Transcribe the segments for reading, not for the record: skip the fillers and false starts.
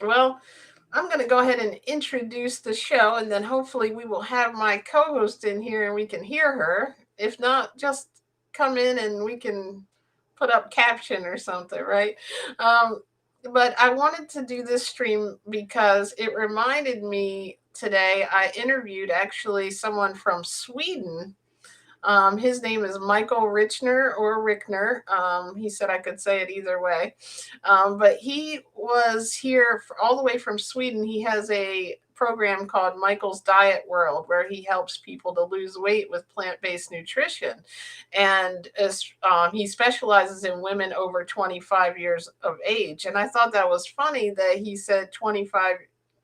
Well, I'm going to go ahead and introduce the show, and then hopefully we will have my co-host in here and we can hear her. If not, just come in and we can put up caption or something, right? Um, but I wanted to do this stream because it reminded me today. I interviewed actually someone from Sweden. His name is Michael Richner or Rickner. He said I could say it either way. But he was here all the way from Sweden. He has a program called Michael's Diet World where he helps people to lose weight with plant-based nutrition. And he specializes in women over 25 years of age. And I thought that was funny that he said 25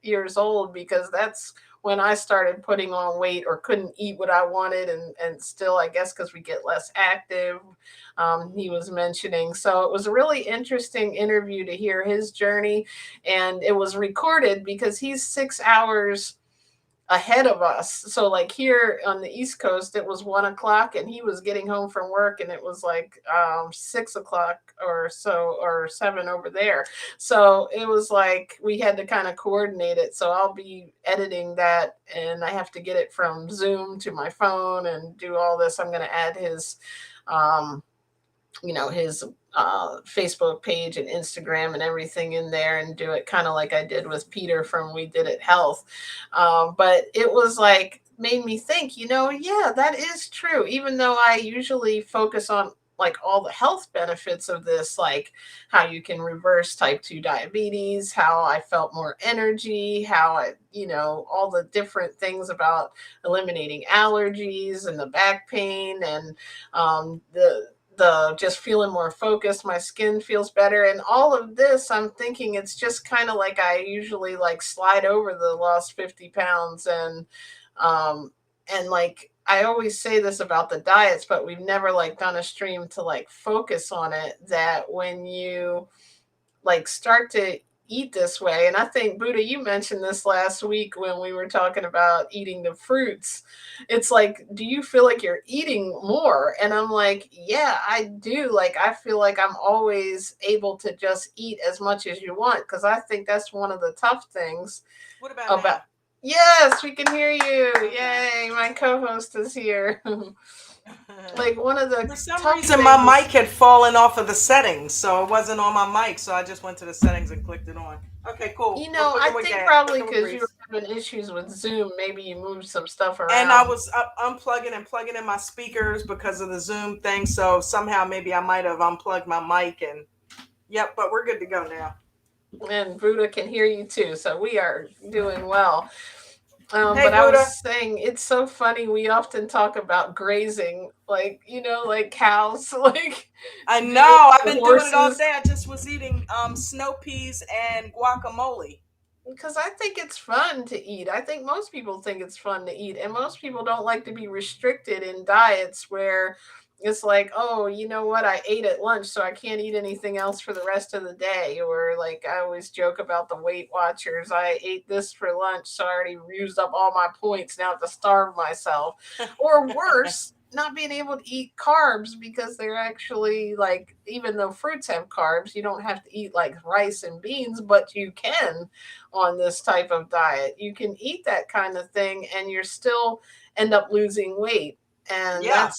years old because that's when I started putting on weight or couldn't eat what I wanted, and still, I guess, because we get less active, he was mentioning. So it was a really interesting interview to hear his journey, and it was recorded because he's 6 hours ahead of us. So like here on the East Coast, it was 1 o'clock, and he was getting home from work, and it was like 6 o'clock or so, or seven over there. So it was like we had to kind of coordinate it. So I'll be editing that, and I have to get it from Zoom to my phone and do all this. I'm going to add um, his Facebook page and Instagram and everything in there, and do it kind of like I did with Peter from We Did It Health. But it was like made me think, yeah, that is true. Even though I usually focus on like all the health benefits of this, like how you can reverse type 2 diabetes, how I felt more energy, how all the different things about eliminating allergies and the back pain, and the just feeling more focused, my skin feels better, and all of this, I'm thinking it's just kind of like I usually like slide over the lost 50 pounds. And like I always say this about the diets, but we've never like done a stream to like focus on it, that when you like start to eat this way. And I think Buddha, you mentioned this last week when we were talking about eating the fruits. It's like, do you feel like you're eating more? And I'm like, yeah, I do. Like I feel like I'm always able to just eat as much as you want, because I think that's one of the tough things What about about. now? Yes, we can hear you. Okay. Yay, my co-host is here. Like one of the For some tough reason, my things. mic had fallen off of the settings, so it wasn't on my mic. So I just went to the settings and clicked it on. Okay, cool. We're I cooking with think gas, probably cooking with because you were grease. having issues with Zoom, maybe you moved some stuff And I around. was unplugging and plugging in my speakers because of the Zoom thing. So somehow maybe I might have unplugged my mic and yep, but we're good to go now. And Buddha can hear you too, so we are doing well. Hey, But I was Buddha. saying it's so funny. We often talk about grazing, like like cows, like I do know. I've been doing it all horses, day. I just was eating snow peas and guacamole. because I think it's fun to eat. I think most people think it's fun to eat, and most people don't like to be restricted in diets where it's like, oh, you know what, I ate at lunch, so I can't eat anything else for the rest of the day. Or like I always joke about the Weight Watchers, I ate this for lunch, so I already used up all my points. Now I have to starve myself. Or worse, not being able to eat carbs because they're actually like, even though fruits have carbs, you don't have to eat like rice and beans, but you can on this type of diet. You can eat that kind of thing and you're still end up losing weight. And Yeah.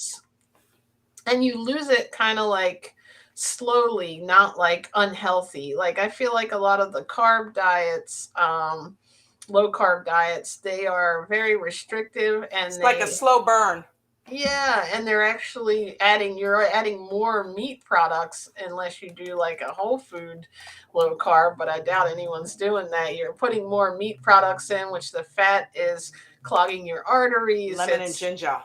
you lose it kind of like slowly, not like unhealthy. Like I feel like a lot of the carb diets, low carb diets, they are very restrictive, and It's like a slow burn. yeah, and you're adding more meat products unless you do like a whole food low carb, but I doubt anyone's doing that. You're putting more meat products in, which the fat is clogging your arteries. Lemon and It's ginger.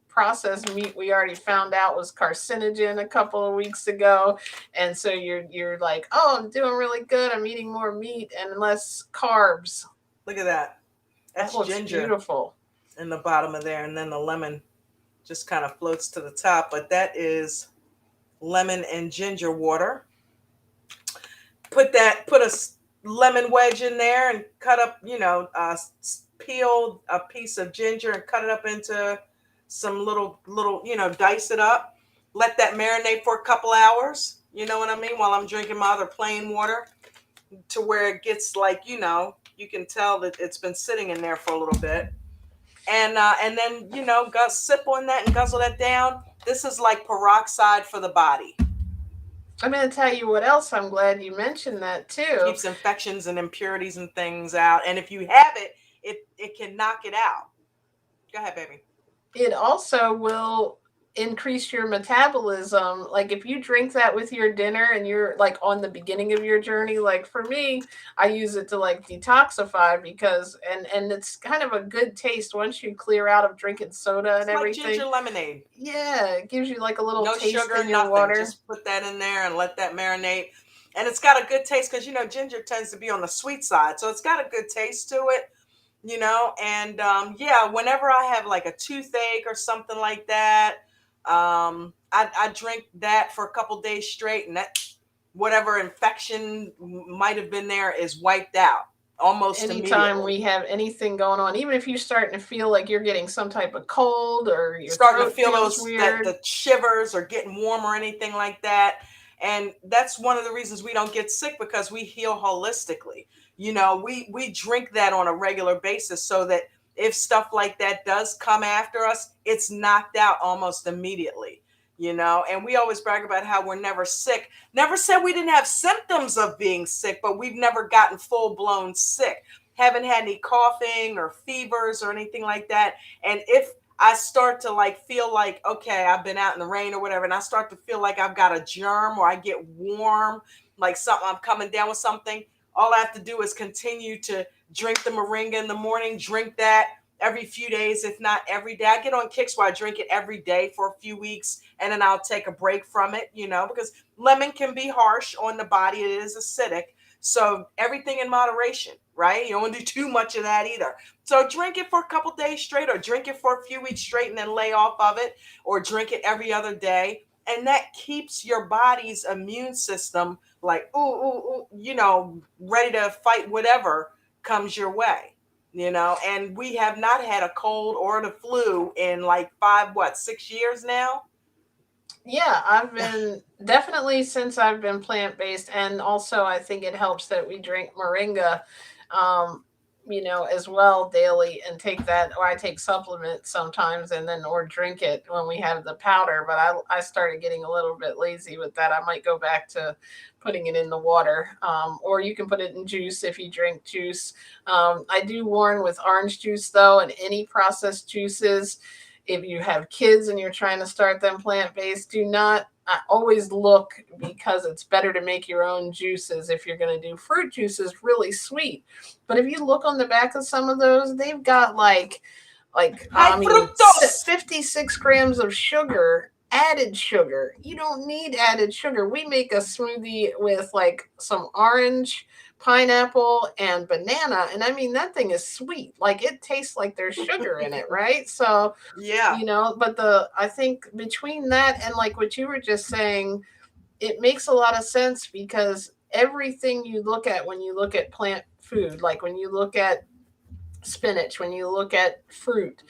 processed meat, we already found out was carcinogen a couple of weeks ago. And so you're like, "Oh, I'm doing really good. I'm eating more meat and less carbs." Look at that. That That's looks ginger beautiful. in the bottom of there, and then the lemon just kind of floats to the top. But that is lemon and ginger water. Put a lemon wedge in there and cut up, peel a piece of ginger and cut it up into some little, dice it up. Let that marinate for a couple hours. You know what I mean? While I'm drinking my other plain water. to where it gets like, you can tell that it's been sitting in there for a little bit. And then, sip on that and guzzle that down. This is like peroxide for the body. I'm going to tell you what else. I'm glad you mentioned that too. Keeps infections and impurities and things out. And if you have it, it can knock it out. Go ahead, baby. It also will increase your metabolism. Like if you drink that with your dinner and you're like on the beginning of your journey, like for me, I use it to like detoxify because and it's kind of a good taste once you clear out of drinking soda and It's like everything. ginger lemonade. Yeah, it gives you like a little No taste sugar, in your nothing. water. Just put that in there and let that marinate. And it's got a good taste because, ginger tends to be on the sweet side. So it's got a good taste to it, And yeah, whenever I have like a toothache or something like that, I drink that for a couple days straight, and that whatever infection might have been there is wiped out almost Anytime immediately. we have anything going on, even if you're starting to feel like you're getting some type of cold or your Starting to throat feel feels those that weird. the shivers or getting warm or anything like that. And that's one of the reasons we don't get sick, because we heal holistically. We drink that on a regular basis so that if stuff like that does come after us, it's knocked out almost immediately. And we always brag about how we're never sick. Never said we didn't have symptoms of being sick, but we've never gotten full blown sick. Haven't had any coughing or fevers or anything like that. And if I start to like feel like, okay, I've been out in the rain or whatever, and I start to feel like I've got a germ, or I get warm, like something, I'm coming down with something. All I have to do is continue to drink the moringa in the morning, drink that every few days, if not every day. I get on kicks where I drink it every day for a few weeks, and then I'll take a break from it, because lemon can be harsh on the body. It is acidic. So everything in moderation, right? You don't want to do too much of that either. So drink it for a couple days straight, or drink it for a few weeks straight and then lay off of it, or drink it every other day. And that keeps your body's immune system like, ooh, ooh, ooh, ready to fight whatever comes your way. And we have not had a cold or the flu in like 6 years now. Yeah, I've been definitely since I've been plant based, and also I think it helps that we drink moringa, um, as well daily and take that, or I take supplements sometimes and then or drink it when we have the powder. But I started getting a little bit lazy with that. I might go back to putting it in the water, or you can put it in juice if you drink juice. I do warn with orange juice though, and any processed juices, if you have kids and you're trying to start them plant based, do not always look, because it's better to make your own juices if you're going to do fruit juices really sweet. But if you look on the back of some of those, they've got like High I mean fructose. 56 grams of sugar, added sugar. You don't need added sugar. We make a smoothie with like some orange, pineapple, and banana, and I mean that thing is sweet. Like it tastes like there's sugar in it, right? So Yeah. but the I think between that and like what you were just saying, it makes a lot of sense, because everything you look at when you look at plant food, like when you look at spinach, when you look at fruit,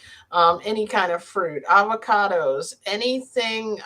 any kind of fruit, avocados, anything,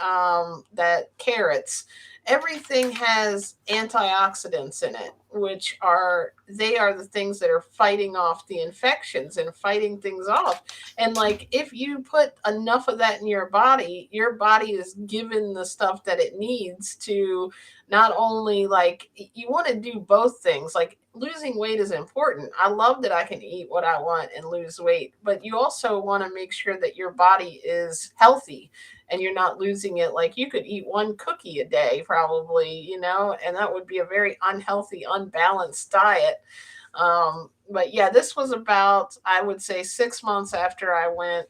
that carrots, everything has antioxidants in it, which are they are the things that are fighting off the infections and fighting things off. And like if you put enough of that in your body is given the stuff that it needs to not only like you want to do both things. Like losing weight is important. I love that I can eat what I want and lose weight, but you also want to make sure that your body is healthy and you're not losing it. Like you could eat one cookie a day probably, and that would be a very unhealthy, unbalanced diet. But yeah, this was about, I would say, 6 months after I went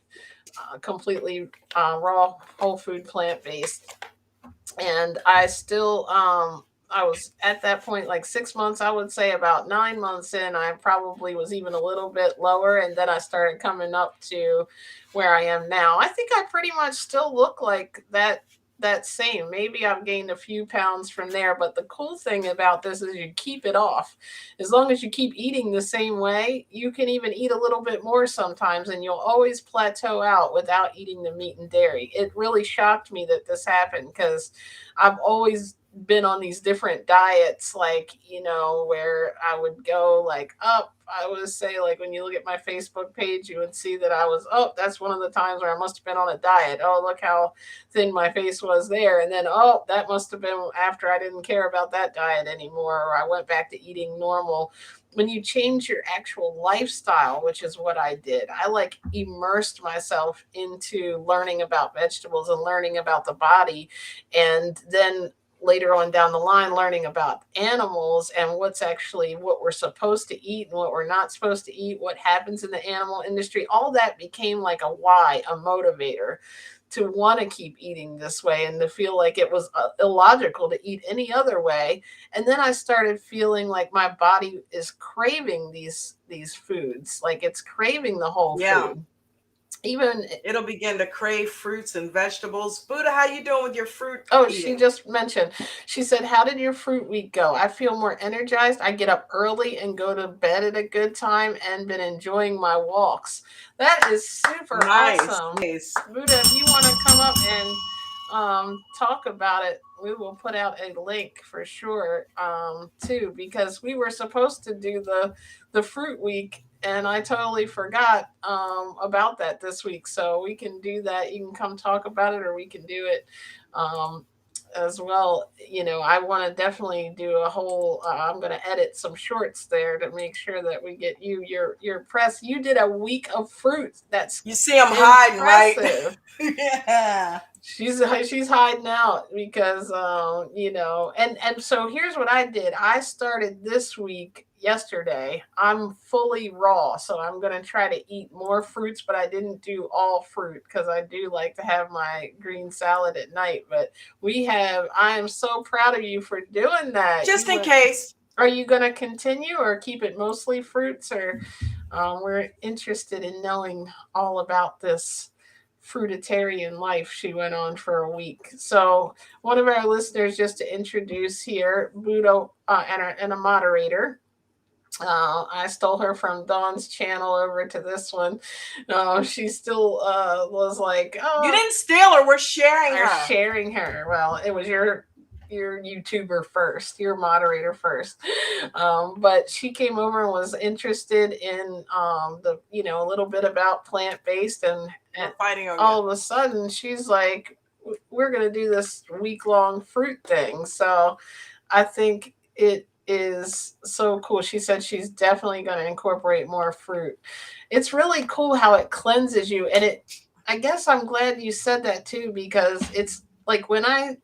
completely raw, whole food, plant based. And I was at that point like 6 months. I would say about 9 months in, I probably was even a little bit lower, and then I started coming up to where I am now. I think I pretty much still look like that same. Maybe I've gained a few pounds from there, but the cool thing about this is you keep it off. As long as you keep eating the same way, you can even eat a little bit more sometimes, and you'll always plateau out without eating the meat and dairy. It really shocked me that this happened, because I've always been on these different diets, like, where I would go like up. I would say, like, when you look at my Facebook page, you would see that I was, oh, that's one of the times where I must have been on a diet. Oh, look how thin my face was there. And then, oh, that must have been after I didn't care about that diet anymore, or I went back to eating normal. When you change your actual lifestyle, which is what I did, I like immersed myself into learning about vegetables and learning about the body. And then later on down the line, learning about animals and what's actually what we're supposed to eat and what we're not supposed to eat, what happens in the animal industry, all that became like a why, a motivator to want to keep eating this way and to feel like it was illogical to eat any other way. And then I started feeling like my body is craving these foods, like it's craving the whole Yeah. food. Even It'll begin to crave fruits and vegetables. Buddha, how you doing with your fruit Oh, she eating? just mentioned, she said, how did your fruit week go? I feel more energized. I get up early and go to bed at a good time and been enjoying my walks. That is super Nice, awesome. nice. Buddha, if you want to come up and talk about it, we will put out a link for sure, too, because we were supposed to do the fruit week and I totally forgot about that this week. So we can do that. You can come talk about it, or we can do it um, as well. I want to definitely do a whole. I'm going to edit some shorts there to make sure that we get your press. You did a week of fruits. That's You see them hiding, right? impressive. Yeah. She's hiding out because and so here's what I did. I started this week yesterday. I'm fully raw, so I'm going to try to eat more fruits, but I didn't do all fruit because I do like to have my green salad at night. But I am so proud of you for doing that. Just in case. Are you going to continue or keep it mostly fruits, or we're interested in knowing all about this fruitarian life she went on for a week. So, one of our listeners, just to introduce here, Budo, and a moderator. I stole her from Dawn's channel over to this one. She still was like, You "Oh, didn't steal her. We're sharing are her. sharing her." Well, it was your YouTuber first, your moderator first. But she came over and was interested in the a little bit about plant based, and We're fighting on you. all of a sudden she's like, "We're gonna do this week long fruit thing." So I think it is so cool. She said she's definitely going to incorporate more fruit. It's really cool how it cleanses you, and I guess I'm glad you said that too, because it's like when I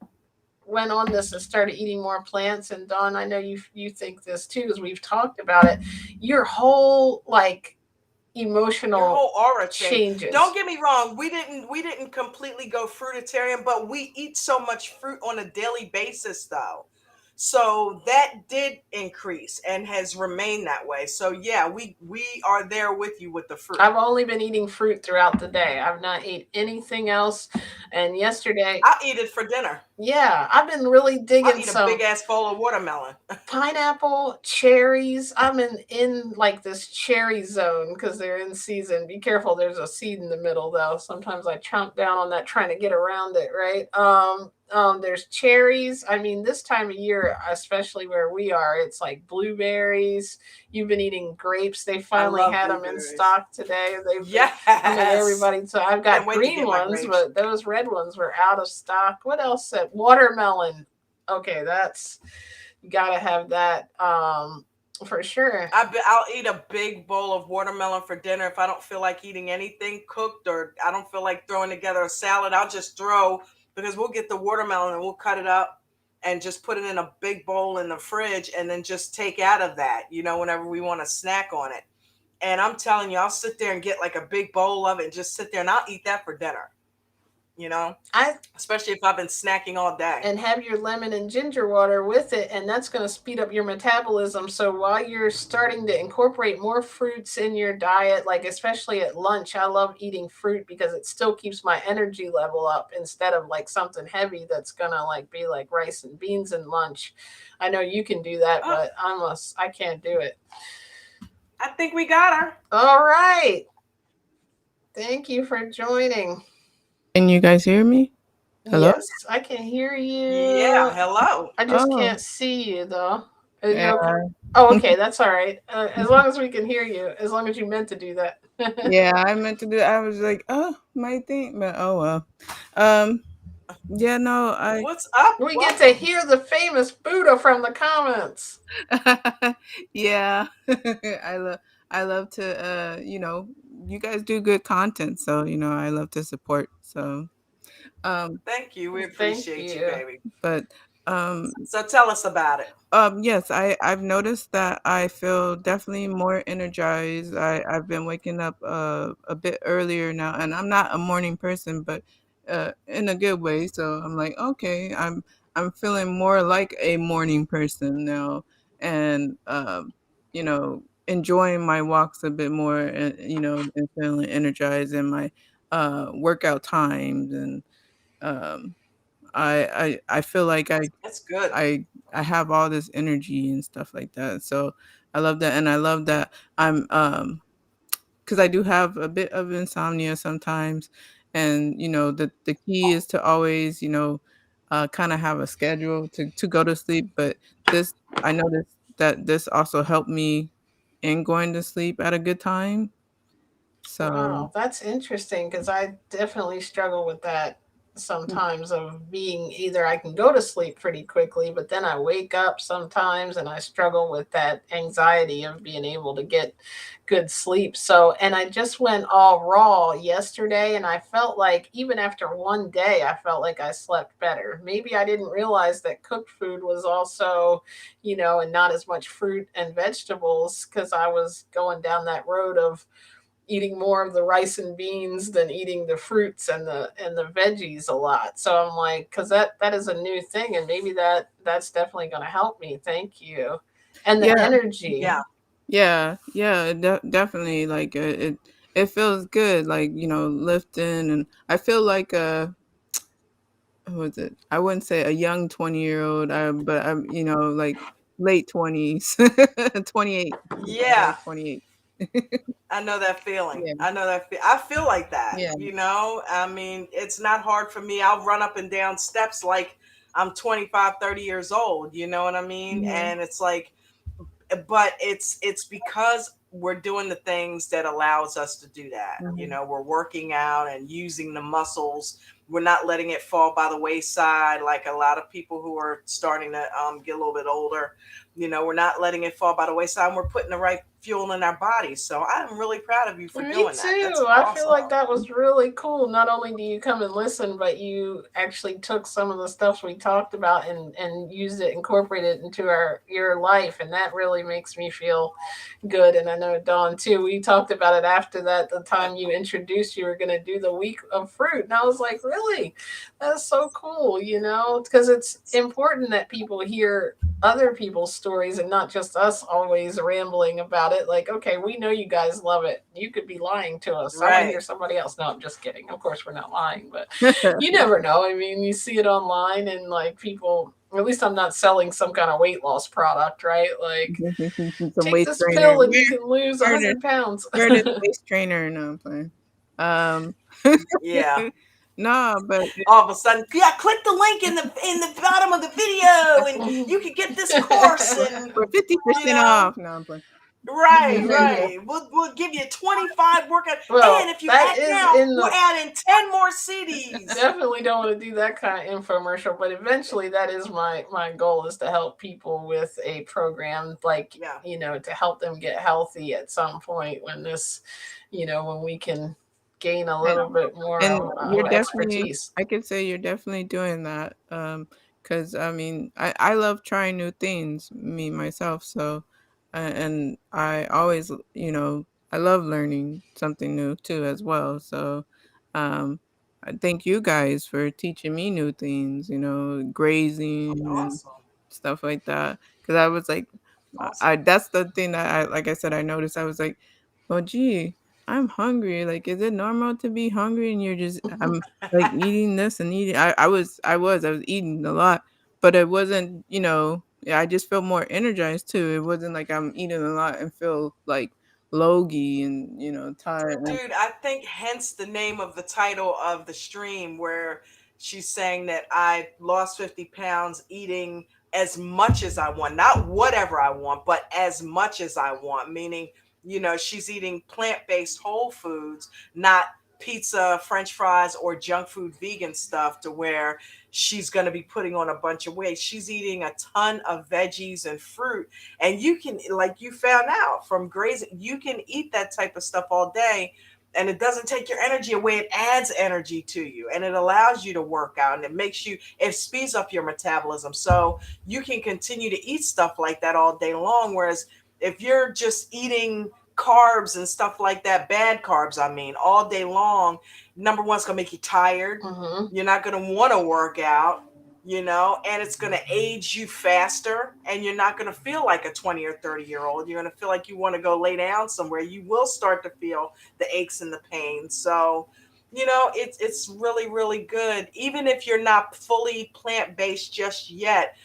went on this and started eating more plants, and Dawn, I know you think this too, as we've talked about it, your whole like Your emotional whole aura change. Don't changes. get me wrong. We didn't completely go fruitarian, but we eat so much fruit on a daily basis, though. So that did increase and has remained that way. So yeah, we are there with you with the fruit. I've only been eating fruit throughout the day. I've not ate anything else. And yesterday, I'll eat it for dinner. yeah, I've been really I'll digging eat a big some ass bowl of watermelon. pineapple, cherries. I'm in like this cherry zone because they're in season. Be careful, there's a seed in the middle though. Sometimes I chomp down on that trying to get around it, right? There's cherries. I mean, this time of year, especially where we are, it's like blueberries. You've been eating grapes. They I finally love had them in blueberries. stock today. They've come to Yes. everybody. So I've Can't got wait to green get my ones, grapes. but those red ones were out of stock. What else said? Watermelon. Okay, that's you gotta have that for sure. I'll eat a big bowl of watermelon for dinner if I don't feel like eating anything cooked, or I don't feel like throwing together a salad. I'll just throw, because we'll get the watermelon and we'll cut it up and just put it in a big bowl in the fridge and then just take out of that, whenever we want to snack on it. And I'm telling you, I'll sit there and get like a big bowl of it and just sit there and I'll eat that for dinner, you know, I especially if I've been snacking all day. And have your lemon and ginger water with it, and that's going to speed up your metabolism. So while you're starting to incorporate more fruits in your diet, like especially at lunch, I love eating fruit because it still keeps my energy level up instead of like something heavy that's going to like be like rice and beans in lunch. I know you can do that, Oh, but I can't do it. I think we got her. All right. Thank you for joining. Can you guys hear me? Hello? Yes, I can hear Yeah, you. hello. I just Oh, can't see you though. Are you okay? yeah. Oh, okay, that's all right. As long as we can hear you, as long as you meant to do that. Yeah, I meant to do I was like, oh, my thing, but oh well. Um, yeah, no, What's up? We get to Welcome. hear the famous Buddha from the comments. yeah. I love to you guys do good content, so I love to support. So um Thank you. We Thank appreciate you, you. baby. but um So tell us about it. Yes, I've noticed that I feel definitely more energized. I've been waking up a bit earlier now, and I'm not a morning person, but in a good way. So I'm like, okay, I'm feeling more like a morning person now, and enjoying my walks a bit more, and and feeling energized in my workout times, and um, I feel like That's good. I I have all this energy and stuff like that. So I love that, and I love that I'm because I do have a bit of insomnia sometimes, and the key is to always kind of have a schedule to go to sleep. But this I noticed that this also helped me in going to sleep at a good time. So Wow, that's interesting because I definitely struggle with that sometimes of being either I can go to sleep pretty quickly, but then I wake up sometimes and I struggle with that anxiety of being able to get good sleep. So, and I just went all raw yesterday and I felt like even after one day, I felt like I slept better. Maybe I didn't realize that cooked food was also, and not as much fruit and vegetables because I was going down that road of eating more of the rice and beans than eating the fruits and the veggies a lot. So I'm like, because that is a new thing, and maybe that's definitely going to help me. Thank you, and the yeah, energy. Yeah. yeah, definitely like it feels good, like lifting, and I feel like who was it? I wouldn't say a young 20-year-old, but I'm, like late 20s, 28. I'm Yeah. like 28. I know that feeling. Yeah. I know that. I feel like that. Yeah. I mean, it's not hard for me. I'll run up and down steps like I'm 25, 30 years old. You know what I mean? Hmm. And it's like, but it's because we're doing the things that allows us to do that. Hmm. We're working out and using the muscles. We're not letting it fall by the wayside like a lot of people who are starting to get a little bit older. We're not letting it fall by the wayside, and we're putting the right fuel in our bodies. So I'm really proud of you for Me doing that. too. That's I feel awesome. like that was really cool. Not only do you come and listen, but you actually took some of the stuff we talked about and used it, incorporated it into your life, and that really makes me feel good. And I know Dawn too. We talked about it after that. The time you introduced you were going to do the week of fruit, and I was like, really, that's so cool. Because it's important that people hear other people's stories and not just us always rambling about it. Like, okay, we know you guys love it. You could be lying to us. I want to Right. hear somebody else. No, I'm just kidding. Of course, we're not lying, but you never know. I mean, you see it online and like people, at least I'm not selling some kind of weight loss product, right? Like, Some take waist this trainer. pill and you can lose Where this 100 pounds. where this waist trainer? No, I'm playing. Um, Yeah. no, but All of a sudden, yeah, click the link in the bottom of the video, and you can get this course, and for fifty you percent know off. No, I'm playing. Right, right. We'll give you 25 workout, and Well, if you that act is now, in we're the adding 10 more CDs. definitely don't want to do that kind of infomercial, but eventually that is my goal is to help people with a program like, Yeah, to help them get healthy at some point when this, when we can gain a And little bit more and you're definitely expertise. I could say you're definitely doing that, because I mean, I love trying new things, me, myself, so and I always, I love learning something new too as well, so, um, I thank you guys for teaching me new things, grazing and awesome, stuff like that. Because I was like I awesome. that's the thing that like I said, I noticed, I was like, "Well, gee, I'm hungry. Like, is it normal to be hungry and I'm like eating this and eating." I was eating a lot, but it wasn't, yeah, I just felt more energized too. It wasn't like I'm eating a lot and feel like logy and, tired. Dude, I think hence the name of the title of the stream, where she's saying that I lost 50 pounds eating as much as I want, not whatever I want, but as much as I want, meaning, she's eating plant-based whole foods, not pizza, french fries, or junk food vegan stuff to where she's going to be putting on a bunch of weight. She's eating a ton of veggies and fruit. And you can, like you found out from grazing, you can eat that type of stuff all day and it doesn't take your energy away. It adds energy to you and it allows you to work out and it speeds up your metabolism. So you can continue to eat stuff like that all day long. Whereas if you're just eating carbs and stuff like that, bad carbs, I mean, all day long, number one, it's going to make you tired. Mm-hmm. You're not going to want to work out, and it's going to age you faster. And you're not going to feel like a 20 or 30-year-old. You're going to feel like you want to go lay down somewhere. You will start to feel the aches and the pains. So, it's really, really good. Even if you're not fully plant-based just yet,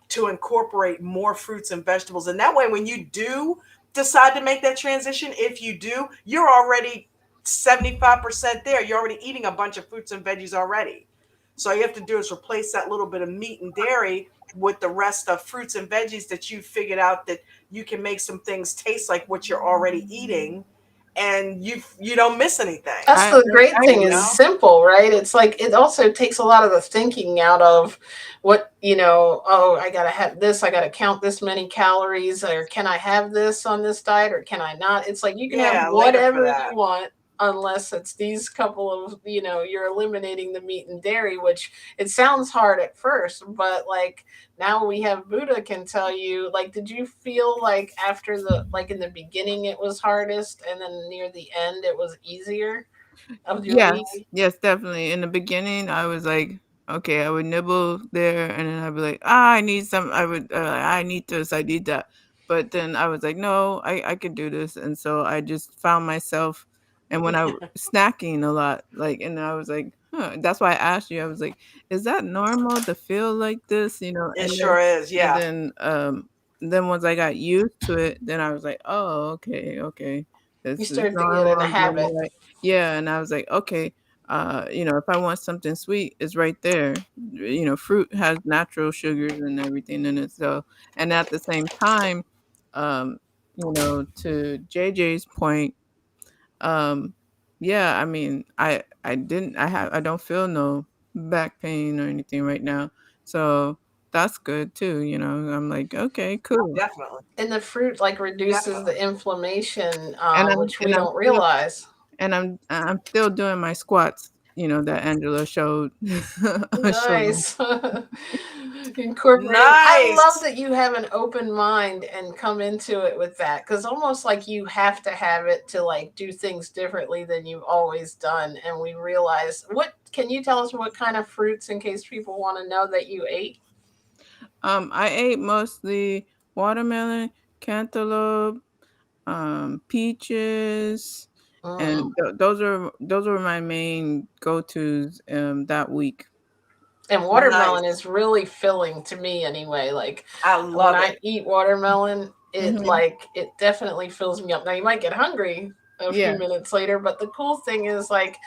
to incorporate more fruits and vegetables. And that way, when you do decide to make that transition, if you do, you're already 75% there. You're already eating a bunch of fruits and veggies already. So all you have to do is replace that little bit of meat and dairy with the rest of fruits and veggies that you figured out that you can make some things taste like what you're already eating, and you don't miss anything. That's the great I thing You is agree. know? simple, right? It's like it also takes a lot of the thinking out of what, oh, I got to have this, I got to count this many calories, or can I have this on this diet, or can I not? It's like you can have Yeah, later for whatever you that. want unless it's these couple of, you're eliminating the meat and dairy, which it sounds hard at first, but like now we have Buddha can tell you, like, did you feel like after like in the beginning it was hardest and then near the end it was easier of your week? Yes, yes, definitely. In the beginning, I was like, okay, I would nibble there, and then I'd be like, ah, I need some. I need this, I need that. But then I was like, no, I can do this, and so I just found myself, and when snacking a lot, like, and I was like, huh. That's why I asked you. I was like, is that normal to feel like this? It sure is. And Yeah. then once I got used to it, then I was like, oh, okay, okay, You this is started to get normal. in a I'm doing habit. it right. Yeah, and I was like, okay, if I want something sweet, it's right there. Fruit has natural sugars and everything in it. So, and at the same time, um, to JJ's point, um, yeah, I mean, I don't feel no back pain or anything right now. So that's good too. I'm like, okay, cool. Definitely. And the fruit like reduces Definitely. the inflammation, And I'm which we and I'm don't still realize. I'm still doing my squats, that Angela showed showed me. Nice. Incorporating. I love Nice. that you have an open mind and come into it with that, because almost like you have to have it to like do things differently than you've always done. And we realize, what can you tell us what kind of fruits in case people want to know that you ate? I ate mostly watermelon, cantaloupe, peaches, Mm. and those were my main go-tos that week. And watermelon Nice. is really filling to me anyway. Like I when love I it. eat watermelon, Mhm. it definitely fills me up. Now you might get hungry a few Yeah. minutes later, but the cool thing is like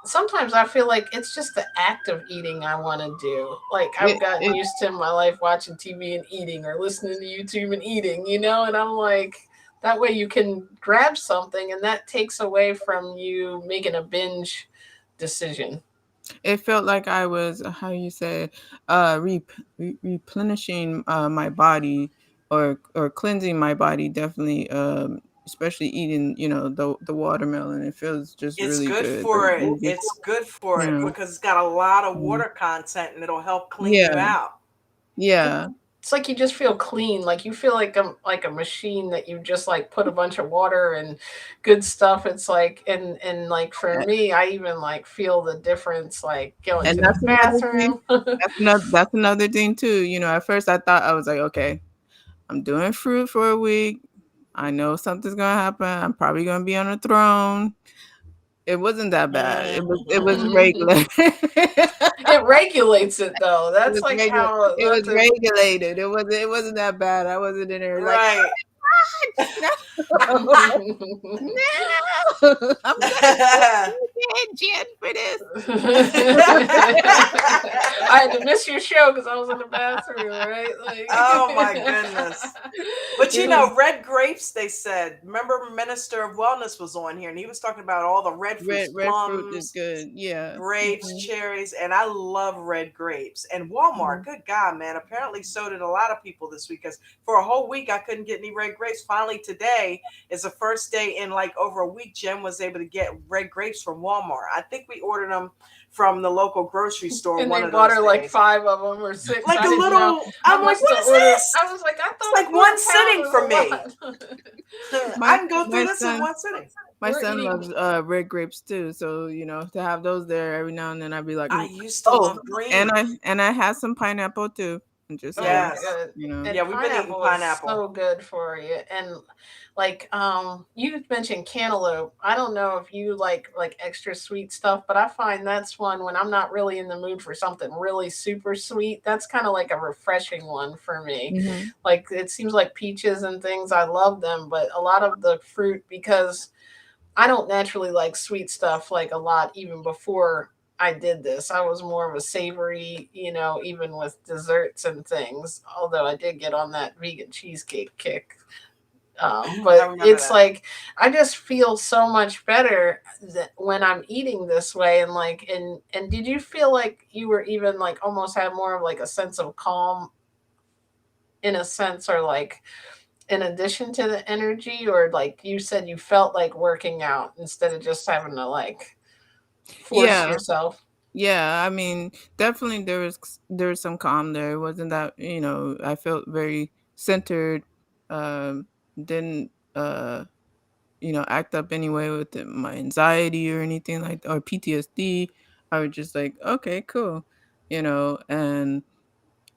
sometimes I feel like it's just the act of eating I want to do. Like I've It gotten it used to in my life watching TV and eating or listening to YouTube and eating, and I'm like that way you can grab something and that takes away from you making a binge decision. it felt like I was, how you say, replenishing my body, or cleansing my body, definitely, especially eating, the watermelon. It feels just It's really good good, for like it. easy. It's good for it Yeah. because it's got a lot of Mm. water content and it'll help clean you Yeah. out. Yeah. It's like you just feel clean, like you feel like a machine that you just like put a bunch of water and good stuff. It's like, and like for me, I even like feel the difference like going And to the that's another thing. bathroom. That's another thing too. At first I thought, I was like, okay, I'm doing fruit for a week. I know something's gonna happen. I'm probably gonna be on a throne. It wasn't that bad. It was Mm-hmm. regular. It regulates it though. It That's was like regular. how It was not to. regulated. It wasn't that bad. I wasn't in there like, Right. "Oh, no, no, I'm gonna ahead, Jen, for this. I had to miss your show because I was in the bathroom, right? Oh my goodness. But you Yeah. know, red grapes, they said. Remember, Minister of Wellness was on here and he was talking about all the red fruits, Red fruit is plums, good. Yeah. grapes, Mhm. cherries, and I love red grapes. And Walmart, Mhm. good God, man, apparently so did a lot of people this week because for a whole week I couldn't get any red grapes. Finally, today is the first day in like over a week. Jen was able to get red grapes from Walmart. I think we ordered them from the local grocery store And they one of bought those her like days. five of them or six. Like I a didn't know. little, I I'm like, must what have is ordered. this? I was like, I It's thought a like quarter one pound sitting was for me. a lot. My I can go through my this in son one sitting. my We're son eating. loves red grapes too. So to have those there every now and then, I'd be like, I "Mm." used to Oh, love and green. I had some pineapple too. Just Oh, saying, Yes. good. you know. And Yeah, we've been eating pineapple is pineapple. so good for you. And like you mentioned cantaloupe. I don't know if you like extra sweet stuff, but I find that's one when I'm not really in the mood for something really super sweet. That's kind of like a refreshing one for me. Mhm. Like it seems like peaches and things, I love them, but a lot of the fruit because I don't naturally like sweet stuff like a lot even before I did this. I was more of a savory, even with desserts and things. Although I did get on that vegan cheesecake kick. I But remember it's that. like I just feel so much better when I'm eating this way. And did you feel like you were even like almost had more of like a sense of calm in a sense, or like in addition to the energy, or like you said you felt like working out instead of just having to like force Yeah. yourself. Yeah, I mean, definitely there was some calm there. It wasn't that, I felt very centered. Didn't act up anyway with my anxiety or anything like or PTSD. I was just like, okay, cool, and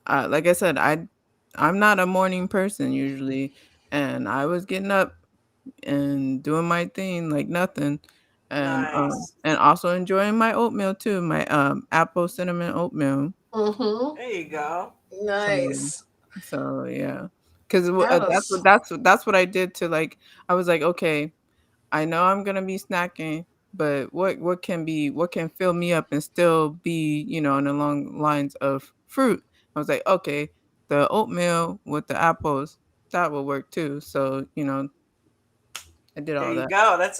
like I said, I'm not a morning person usually, and I was getting up and doing my thing like nothing, Nice. and also enjoying my oatmeal too, my apple cinnamon oatmeal. Mm-hmm. There you go. So Nice. yeah, because That that's was that's what I did to like. I was like, okay, I know I'm gonna be snacking, but what can fill me up and still be in the long lines of fruit. I was like, okay, the oatmeal with the apples, that will work too. So I did There all you that. go. That's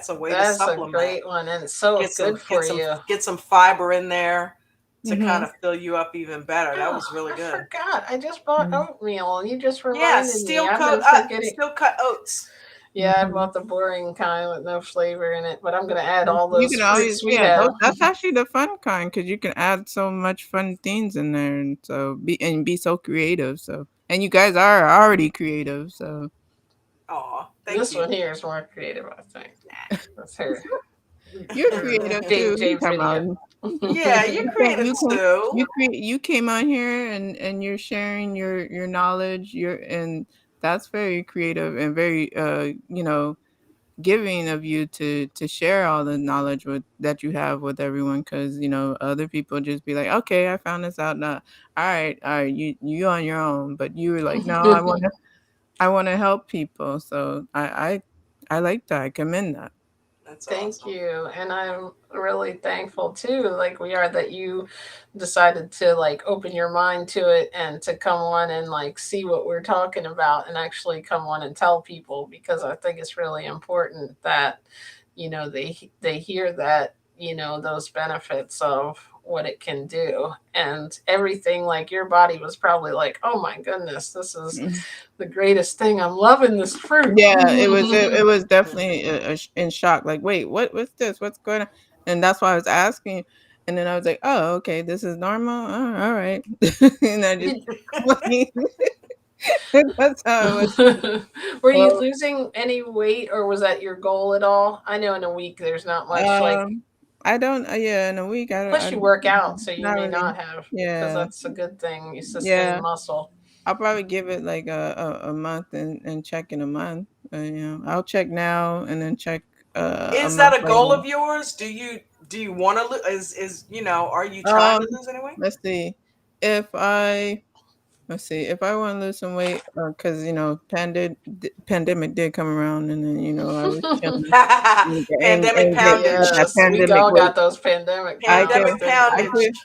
a way to that's a supplement. great one, and it's so Get some good for get some you. get some fiber in there to kind Mhm. of fill you up even better. That Oh, was really I good. forgot. I just bought Mhm. oatmeal, and you just Yeah, reminded me. steel I've cut been forgetting. steel cut oats. Yeah, I Mhm. bought the boring kind with no flavor in it, but I'm gonna add You all you those can fruits always, we yeah, have. that's actually the fun kind because you can add so much fun things in there, and so be so creative. So, and you guys are already creative, so Oh, thank This you. one here is more creative, I think. That's her. you're Her creative too. What are you James talking video. about? Yeah, you're creative too. You came on here and you're sharing your knowledge, and that's very creative and very giving of you to share all the knowledge that you have with everyone, because other people just be like, okay, I found this out now, all right, you on your own, but you were like, no, I want to help people, so I like that, I commend that. That's Thank awesome. you. And I'm really thankful too, like we are, that you decided to like open your mind to it and to come on and like see what we're talking about and actually come on and tell people, because I think it's really important that they hear that, those benefits of what it can do, and everything. Like your body was probably like, oh my goodness, this is Mhm. the greatest thing, I'm loving this fruit. Yeah, it was definitely in shock, like, wait, what's this, what's going on, and that's why I was asking, and then I was like, oh, okay, this is normal, oh, all right. And I just Did, that's how it was. were you Well, losing any weight, or was that your goal at all? I know in a week there's not much like, I don't, yeah, in a week, plus you work out, so you not may really, not have, because yeah, that's a good thing. You sustain yeah. muscle. I'll probably give it like a month and check in a month. I'll check now and then check a Is that month a goal later. of yours? Do you want to lose? Is are you trying Um, to lose any weight? let's see. If I let's see. If I want to lose some weight, because pandemic did come around, and then I was chilling Pandemic and get that Yes, we pandemic all weight. got those pandemic I pounds, could, Pandemic didn't I we? could, poundage.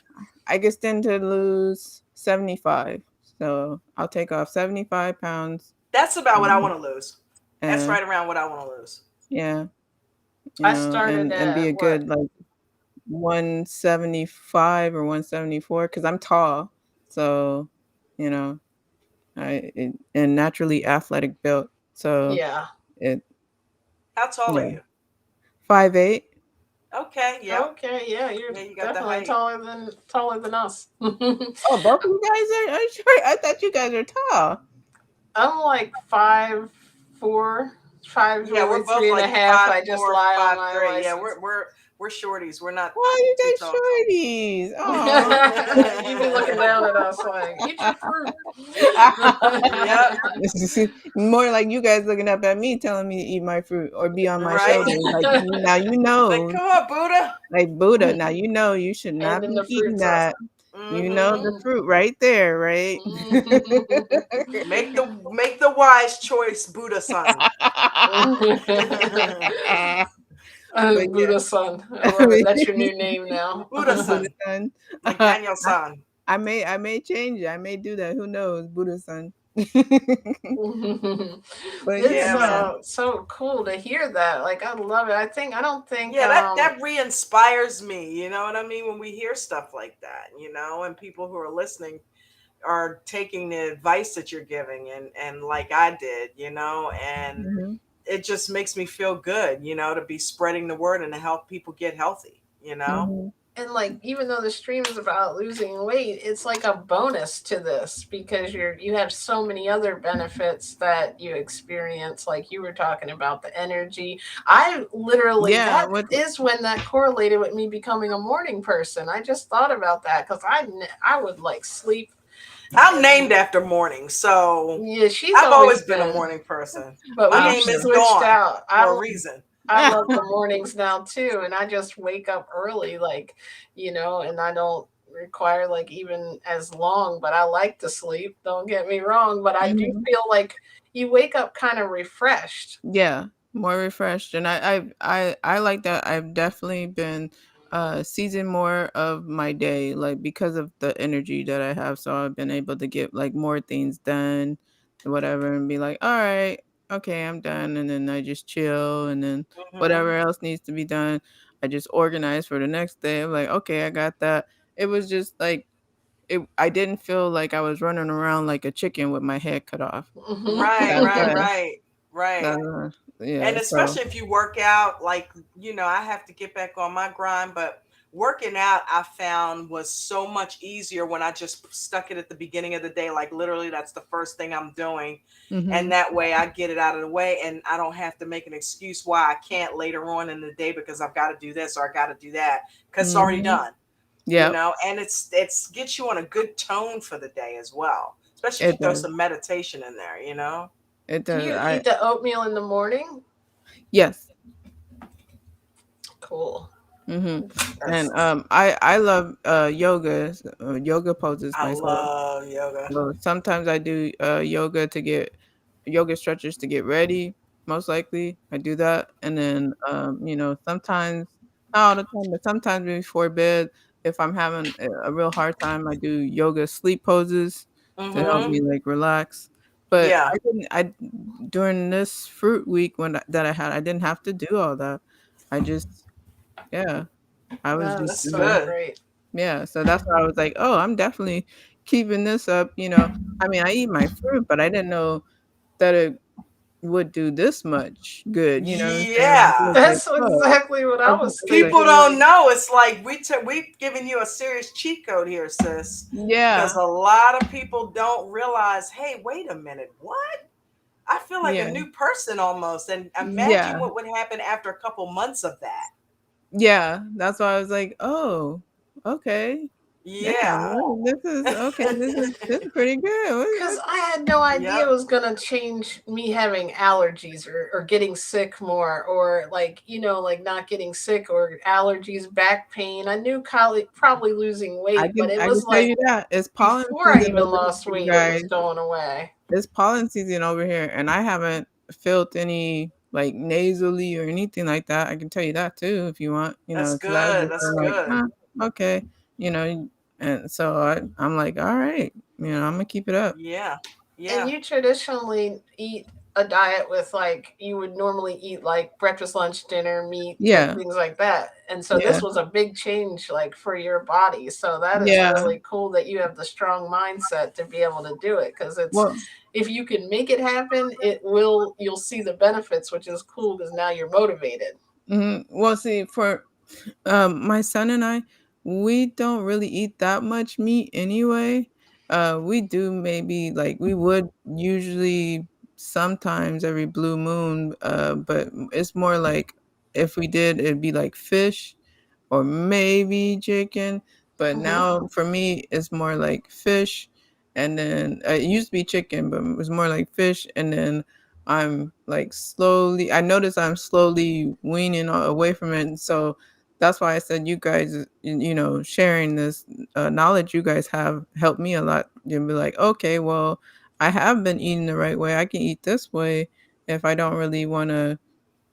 I could stand to lose 75. So I'll take off 75 pounds. That's about what I Um, want to lose. That's and right around what I want to lose. yeah, I started and be at a what? good like 175 or 174 because I'm tall. So, you know, and naturally athletic built. So Yeah. it, How tall are yeah, you? 5'8". Okay, yeah. Okay, yeah, you're Yeah, you got the definitely height. taller than us. Oh, both of you guys are short. I thought you guys are tall. I'm like 5'4", Yeah, we're both three and a like half. five I just four, lie on five my three. Yeah, license. we're shorties. We're not Why are too you tall. guys shorties? Oh. You be looking down at us like, eat your fruit. Yep. More like you guys looking up at me telling me to eat my fruit or be on my Right. shoulders. Like now Like, come on, Buddha. like Buddha. Now you should not Handing be the eating fruits us. that. You know Hmm. the fruit right there, right? Make the wise choice, Buddha son. But Buddha son. I love it. That's your yeah, new name now. Buddha Buddha son. son. Like Daniel son. I may change it. I may do that. Who knows, Buddha son. But yeah, It's Yeah, man. no. so cool to hear that. Like I love it. I don't think Yeah, that re-inspires me. You know what I mean? When we hear stuff like that, and people who are listening are taking the advice that you're giving, and like I did, and Mhm. it just makes me feel good, to be spreading the word and to help people get healthy. Mhm. and like even though the stream is about losing weight, it's like a bonus to this because you have so many other benefits that you experience, like you were talking about the energy. I literally, Yeah, that what is when that correlated with me becoming a morning person. I just thought about that because I would like sleep I'm named and after morning, so yeah, she's I've always always been a been, morning person. but My we've name is switched Dawn out. for a reason. I love the mornings now too, and I just wake up early, like and I don't require like even as long, but I like to sleep. Don't get me wrong, but I do Mhm. feel like you wake up kind of refreshed. Yeah, more refreshed, and I like that. I've definitely been seizing more of my day, like because of the energy that I have. So I've been able to get like more things done, whatever, and be like, all right, okay, I'm done, and then I just chill, and then Hmm. whatever else needs to be done, I just organize for the next day. I'm like, okay, I got that. It was just like I didn't feel like I was running around like a chicken with my head cut off. Right, That's right, right, right. that's yeah. And So. especially if you work out, like, I have to get back on my grind, but working out I found was so much easier when I just stuck it at the beginning of the day. Like, literally, that's the first thing I'm doing. And Mhm. that way I get it out of the way and I don't have to make an excuse why I can't later on in the day because I've got to do this or I got to do that because it's already Mhm. done. Yep, And it's gets you on a good tone for the day as well, especially if you it throw does. some meditation in there. It Do does. you eat the oatmeal in the morning? Yes. Cool. Mhm. And That's I love yoga poses I myself. love yoga. So sometimes I do yoga stretches to get ready. Most likely I do that, and then sometimes not all the time, but sometimes before bed, if I'm having a real hard time, I do yoga sleep poses to help Mm-hmm. me like relax. But Yeah, I didn't. I during this fruit week that I had, I didn't have to do all that. I just yeah, I was That just is that's so good. great. yeah, so that's why I was like, "Oh, I'm definitely keeping this up." I mean, I eat my fruit, but I didn't know that it would do this much good, you know what I'm saying? I Yeah. was like, That's "Oh." exactly what I I was was I was like People thinking. don't Like, know. It's like we giving you a serious cheat code here, sis. Because yeah, a lot of people don't realize, hey, wait a minute, what? I feel like a yeah, new person almost. And imagine yeah, what would happen after a couple months of that. yeah, that's why I was like, "Oh, okay." Yeah, Yeah. well, this is okay. This is pretty good. Because I had no idea it Yep. was gonna change me having allergies or getting sick more, or like, like not getting sick or allergies, back pain. I knew probably losing weight, but it I was can tell you like that it's pollen before I season even over lost here, you weight, it guys. was going away. It's pollen season over here, and I haven't felt any like nasally or anything like that. I can tell you that too if you want, That's because I was good. just That's kinda like, good. okay, you know, and so I'm like, all right, I'm gonna keep it up. Yeah. And Yeah. you traditionally eat a diet with, like, you would normally eat like breakfast, lunch, dinner, meat, like Yeah, things like that. And so yeah, this was a big change, like, for your body. So that is yeah. really cool that you have the strong mindset to be able to do it, because it's, Well, if you can make it happen, you'll see the benefits, which is cool because now you're motivated. well, see, for my son and I, we don't really eat that much meat anyway. We do maybe like we would usually sometimes every blue moon, but it's more like if we did, it'd be like fish or maybe chicken. But Hmm. now for me, it's more like fish, and then it used to be chicken, but it was more like fish, and then I'm like slowly. I notice I'm slowly weaning away from it, and so that's why I said you guys, sharing this knowledge you guys have helped me a lot. You'll be like, okay, well, I have been eating the right way. I can eat this way if I don't really want to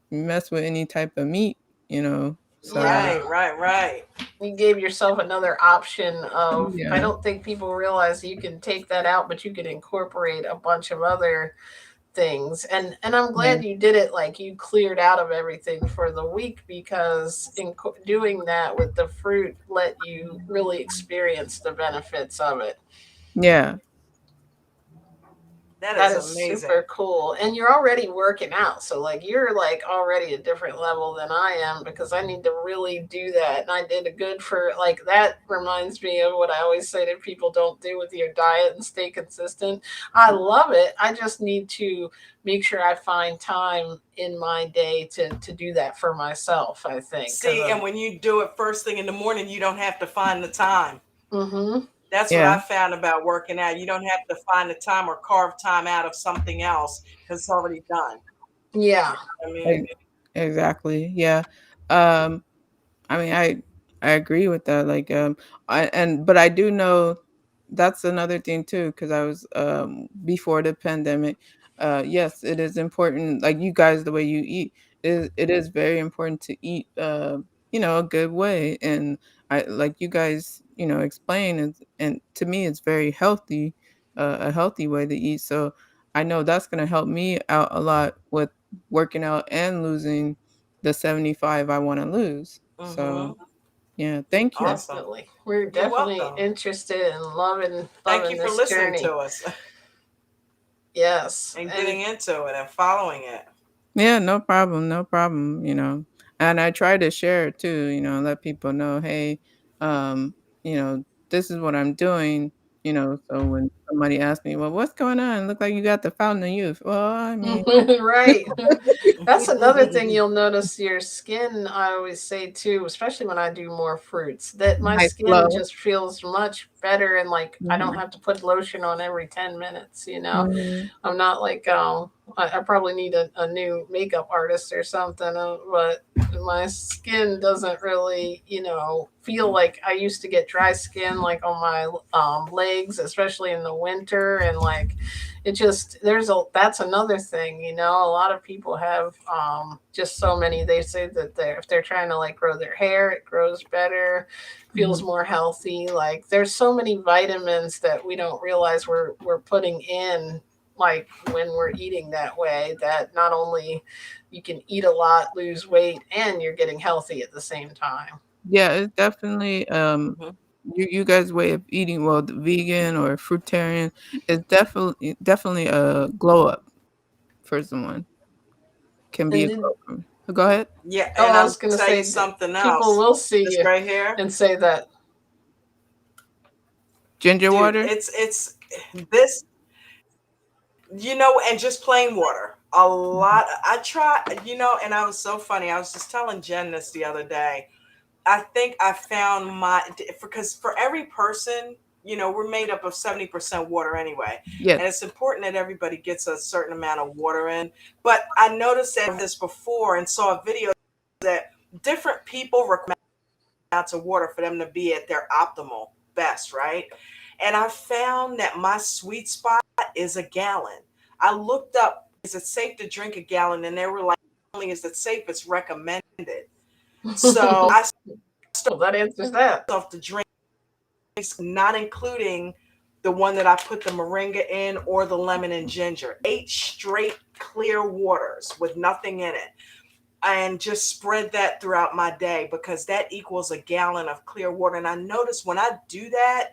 mess with any type of meat. So Yeah. Right. Right. Right. You gave yourself another option of, I yeah, don't think people realize you can take that out, but you can incorporate a bunch of other things. And I'm yeah, glad you did it, like you cleared out of everything for the week, because doing that with the fruit let you really experience the benefits of it. yeah, That That is is amazing. super cool. And you're already working out. So like you're like already a different level than I am, because I need to really do that. And I did a good for, like, that reminds me of what I always say to people, don't do with your diet and stay consistent. I love it. I just need to make sure I find time in my day to do that for myself, I think. Cuz See, and when you do it first thing in the morning, you don't have to find the time. mhm. That's what yeah, I found about working out. You don't have to find the time or carve time out of something else because it's already done. Yeah. I mean, e- exactly. Yeah. Um, I mean, I agree with that. Like, but I do know that's another thing too, because I was before the pandemic. Yes, it is important. Like you guys, the way you eat it is very important to eat, a good way, and I like you guys, explain, and to me, it's very healthy, a healthy way to eat. So I know that's gonna help me out a lot with working out and losing the 75 I wanna lose. So, mm-hmm. yeah, thank you. Awesome. Definitely. We're You're definitely welcome. interested in Thank loving you for this listening journey. to us Yes. and And getting into it and following it. Yeah, no problem, no problem. And I try to share it too, let people know, "Hey, this is what I'm doing." So when somebody asks me, "Well, what's going on? Look like you got the fountain of youth." Well, I mean, right. That's another thing you'll notice, your skin. I always say too, especially when I do more fruits, that my nice skin glow. just feels much better, and like I don't Mhm, have to put lotion on every 10 minutes, mhm. I'm not like, I probably need a new makeup artist or something, but my skin doesn't really, feel like I used to get dry skin, like on my legs, especially in the winter. And like, it just, that's another thing, a lot of people have just so many, they say that if they're trying to like grow their hair, it grows better, feels Mhm. more healthy. Like there's so many vitamins that we don't realize we're putting in, like when we're eating that way, that not only you can eat a lot, lose weight, and you're getting healthy at the same time. Yeah, it's definitely, Mhm. you guys' way of eating, well, the vegan or fruitarian is definitely a glow up for someone, can be And a did, glow up. Go ahead. Yeah, oh, and I I'm was gonna gonna tell you say that something people else. will see This you right here, and say that. Ginger dude. water? It's this, and just plain water. A Mhm. lot. I try, and I was so funny. I was just telling Jen this the other day. I think I found my, because for every person, we're made up of 70% water anyway. Yes. And it's important that everybody gets a certain amount of water in. But I noticed that this before and saw a video that different people require amounts of water for them to be at their optimal best, right? And I found that my sweet spot is a gallon. I looked up, is it safe to drink a gallon? And they were like, not only is it safe, it's recommended. So I Well, that answers that. started to drink, not including the one that I put the moringa in or the lemon and ginger. 8 straight clear waters with nothing in it. And just spread that throughout my day because that equals a gallon of clear water. And I notice when I do that,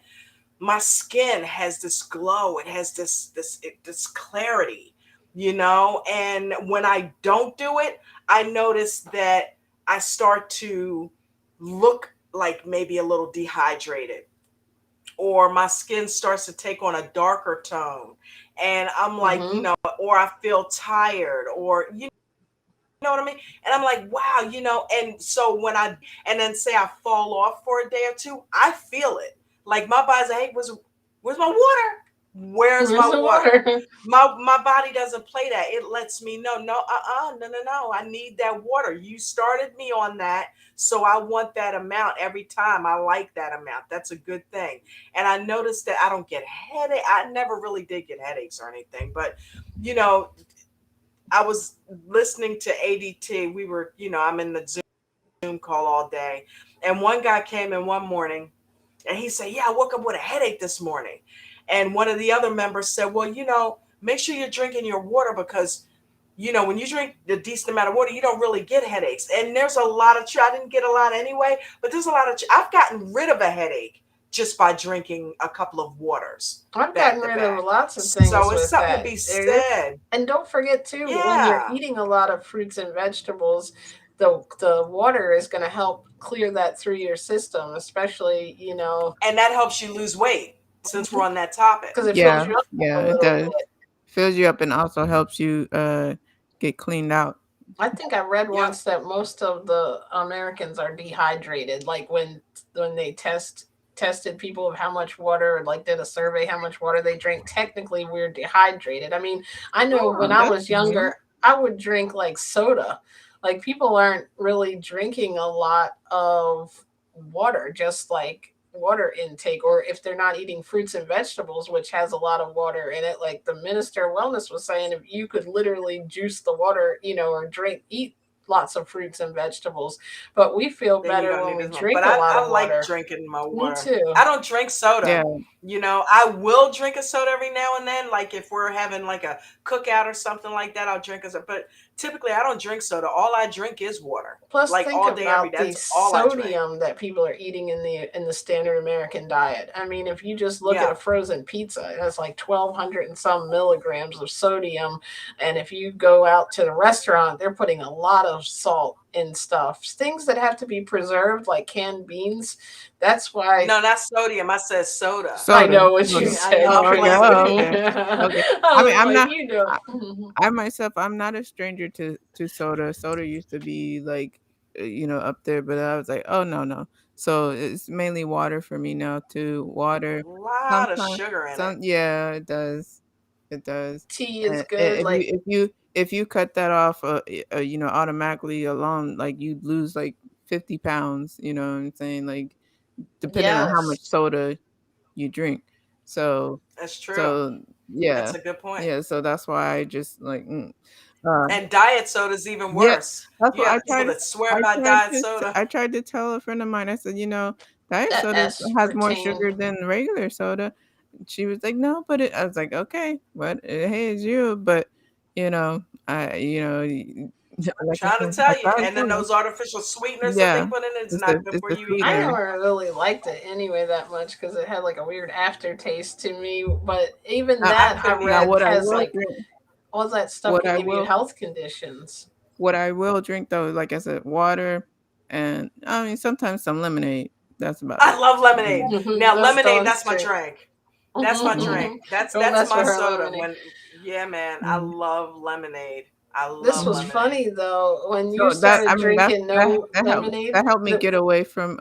my skin has this glow. It has this clarity, And when I don't do it, I notice that I start to look like maybe a little dehydrated, or my skin starts to take on a darker tone, and I'm like, Mm-hmm. or I feel tired, or know what I mean? And I'm like, wow, and so and then say I fall off for a day or two, I feel it. Like my body's like, hey, where's my water? Where's Where's my the water? water? My body doesn't play that. It lets me know, no, no. I need that water. You started me on that. So I want that amount every time. I like that amount. That's a good thing. And I noticed that I don't get headache. I never really did get headaches or anything, but you know, I was listening to ADT. We were, I'm in the Zoom call all day. And one guy came in one morning and he said, yeah, I woke up with a headache this morning. And one of the other members said, well, make sure you're drinking your water because, when you drink the decent amount of water, you don't really get headaches. And there's a lot of, I didn't get a lot anyway, but there's a lot of, I've gotten rid of a headache just by drinking a couple of waters I've gotten back to rid of back. lots of So things it's with something to that. be There is, said. and don't forget too, when you're Yeah. eating a lot of fruits and vegetables, the water is going to help clear that through your system, especially And that helps you lose weight since we're on that topic. because it fills Yeah, you up a yeah, it little does. bit. Fills you up and also helps you get cleaned out. I think I read Yep. once that most of the Americans are dehydrated. Like when they tested people of how much water, like did a survey how much water they drink. Technically, we're dehydrated. I mean, I know when Oh, I that's was nice. younger, I would drink like soda. Like people aren't really drinking a lot of water, just like water intake, or if they're not eating fruits and vegetables, which has a lot of water in it. Like the minister of wellness was saying, if you could literally juice the water, or eat lots of fruits and vegetables. But we feel Then you better don't when need we as much. But drink a lot I of like water. drinking my Me water. too. I don't drink soda. Yeah. I will drink a soda every now and then. Like if we're having like a cookout or something like that, I'll drink a soda. But typically I don't drink soda. All I drink is water. Plus, Like think all day, every about day. the That's all I drink. sodium that people are eating in the standard American diet. I mean, if you just look at Yeah. a frozen pizza, it has like 1,200 and some milligrams of sodium, and if you go out to the restaurant, they're putting a lot of salt in stuff, things that have to be preserved, like canned beans. That's why No, not sodium. I said soda. I Soda, know what you soda. I know said, I'm Oh, yeah, playing Chrissy. with oh, you. okay. Okay. I I mean, was I'm like, not you I know. I myself, I'm not a stranger to soda. Soda used to be like, up there, but I was like, "Oh, no, no." So, it's mainly water for me now too. Water. A lot of Sometimes sugar in it. yeah, it does. It does. Tea is And good. Like, if you cut that off, automatically alone, like, you'd lose, like, 50 pounds, you know what I'm saying? Like, depending on how much yes. soda you drink. So That's true. so, That's yeah. a good point. Yeah, so that's why I just, like, uh, And diet soda is even yeah, worse. that's You what have people that swear I by tried diet to soda. I tried to tell a friend of mine, I said, "Diet That soda has more aspartame. sugar than regular soda." She was like, "No, but it," I was like, "Okay, but hey, it's you." But, like I Trying to said, I tell you. tried to And then tell her. those artificial sweeteners that they Yeah, put in, it's not good it's for the you I either. sweetener. never really liked it anyway that much because it had like a weird aftertaste to me. But even Now I that I couldn't now read either. has like all that stuff what can I give you will health conditions. what I will drink though, like I said, water and I mean sometimes some lemonade. That's about I it. love lemonade. Mhm. Now That's lemonade, Dawn's that's my drink. drink. That's my Mhm. drink. Don't That's mess my with her soda. lemonade. When yeah, man, I Mhm. love lemonade. I This love was Mhm. lemonade. funny though when So you that I started mean, drinking no lemonade. that helped me The get away from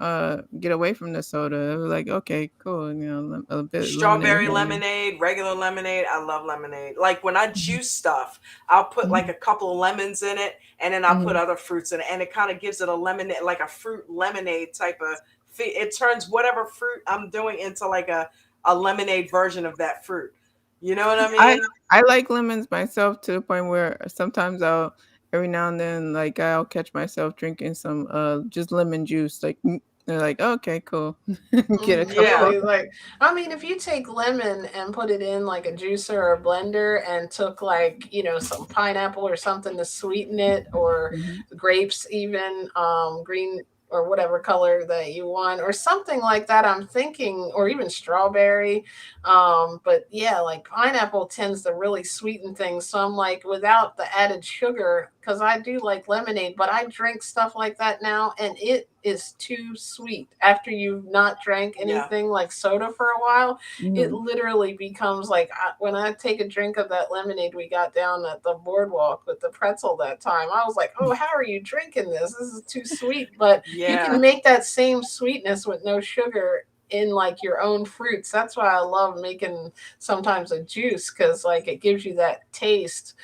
the soda. It was like, okay, cool, a bit of lemonade Strawberry here. lemonade, regular lemonade. I love lemonade. Like when I juice stuff, I'll put like Mhm. a couple of lemons in it, and then I'll put Mhm. other fruits in it, and it kind of gives it a lemonade, like a fruit lemonade type of. It turns whatever fruit I'm doing into like a lemonade version of that fruit. You know what I I mean? I like lemons myself to the point where sometimes I'll every now and then, like, I'll catch myself drinking some, just lemon juice, like, they're like, "Okay, cool." Get a couple. Yeah, really like I mean if you take lemon and put it in like a juicer or a blender and took like, some pineapple or something to sweeten it or Mhm. grapes even green or whatever color that you want or something like that I'm thinking or even strawberry but yeah like pineapple tends to really sweeten things so I'm like without the added sugar because I do like lemonade but I drink stuff like that now and it is too sweet after you've not drank yeah, anything like soda for a while it Mhm. literally becomes like when I take a drink of that lemonade we got down at the boardwalk with the pretzel that time I was like oh how are you drinking this is too sweet but you can yeah. make that same sweetness with no sugar in like your own fruits. That's why I love making sometimes a juice because like it gives you that taste.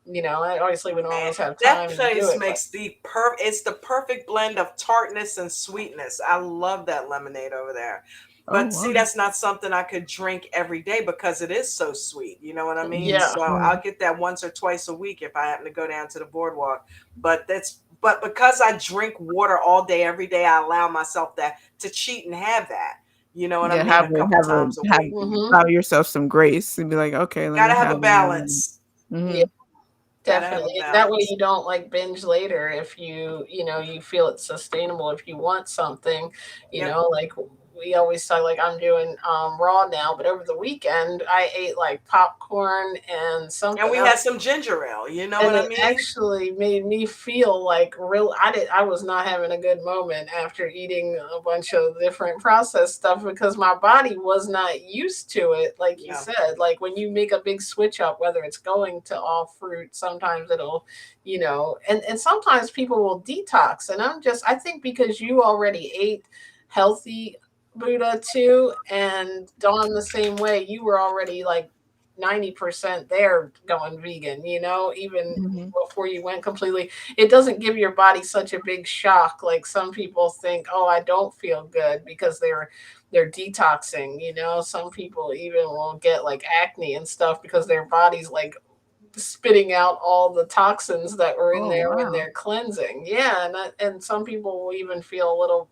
Obviously we don't Man, always have that time to do place it, but makes it's the perfect blend of tartness and sweetness. I love that lemonade over there. Oh, But see, wow. that's not something I could drink every day because it is so sweet. You know what I mean? yeah. So I'll Right. get that once or twice a week if I happen to go down to the boardwalk. But because I drink water all day every day, I allow myself that to cheat and have that. You know what I Yeah, mean? A couple times a week. Hmm. allow yourself some grace and be like, "Okay, let Gotta me have a have one." balance. Yeah. Mhm. Gotta have a Definitely. And that way balance. you don't like binge later if you feel it's sustainable if you want something, Yep. like we always say like I'm doing raw now, but over the weekend I ate like popcorn and And something we had else some ginger ale. You know and what I it mean? actually made me feel like real I was not having a good moment after eating a bunch of different processed stuff because my body was not used to it like you Yeah. said like when you make a big switch up whether it's going to all fruit sometimes it'll and sometimes people will detox and I think because you already ate healthy Buddha too and Dawn the same way you were already like 90% there going vegan, even Mhm. before you went completely. It doesn't give your body such a big shock like some people think, "Oh, I don't feel good because they're detoxing." Some people even will get like acne and stuff because their body's like spitting out all the toxins that were in Oh, there when wow. they're cleansing. Yeah, and some people will even feel a little,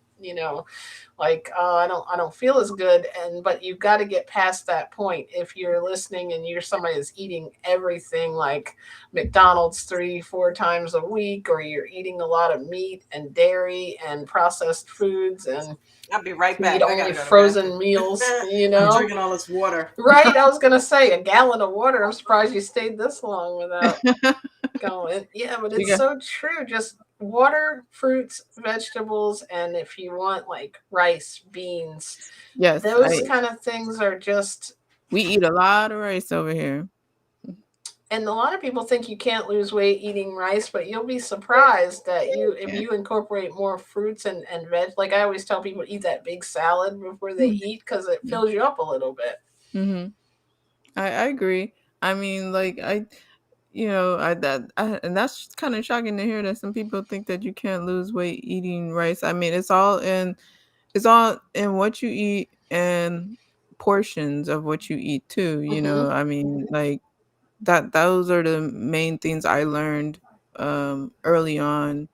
like I don't feel as good but you've got to get past that point if you're listening and you're somebody that's eating everything like McDonald's 3-4 times a week or you're eating a lot of meat and dairy and processed foods and I'll be right you eat back. I only gotta go to the bathroom. frozen meals, I'm drinking all this water. right? I was gonna say a gallon of water. I'm surprised you stayed this long without going. Yeah, but You it's got so true. Just water, fruits, vegetables, and if you want like rice, beans, Yes, those I kind of things are just. we eat a lot of rice over here. And a lot of people think you can't lose weight eating rice, but you'll be surprised that if Yeah. you incorporate more fruits and veg. Like I always tell people, eat that big salad before they eat because it fills you up a little bit. Mhm. I agree. I mean, like, and that's kinda shocking to hear that some people think that you can't lose weight eating rice. I mean, it's all in what you eat and portions of what you eat too, Hmm. I mean, like, those are the main things I learned, early on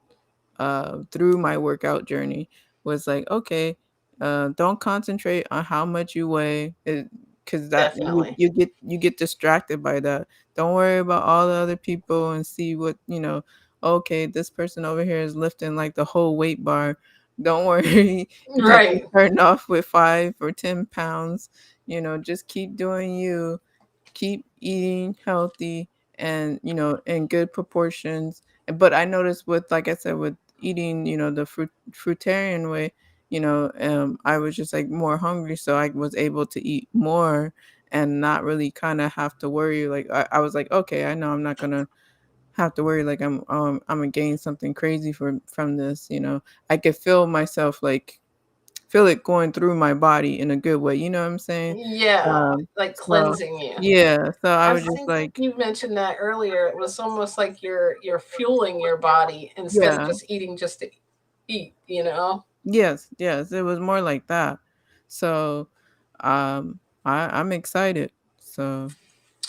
through my workout journey was like, okay, don't concentrate on how much you weigh, because that Definitely. you get distracted by that. Don't worry about all the other people and see what Okay, this person over here is lifting like the whole weight bar. Don't worry, that you're Right. starting off with 5 or 10 pounds. Just keep doing you, keep eating healthy and in good proportions. But I noticed with, like I said, with eating the fruitarian way, I was just like more hungry, so I was able to eat more and not really kind of have to worry. Like I was like, okay, I know I'm not gonna have to worry like I'm gonna gain something crazy from this. I could feel myself like feel it going through my body in a good way. You know what I'm saying? Yeah, Um, like so cleansing you. yeah, so I I was just think like, you mentioned that earlier. It was almost like you're fueling your body instead of yeah, just eating just to eat, you know? yes, yes, it was more like that. So, I'm excited. So,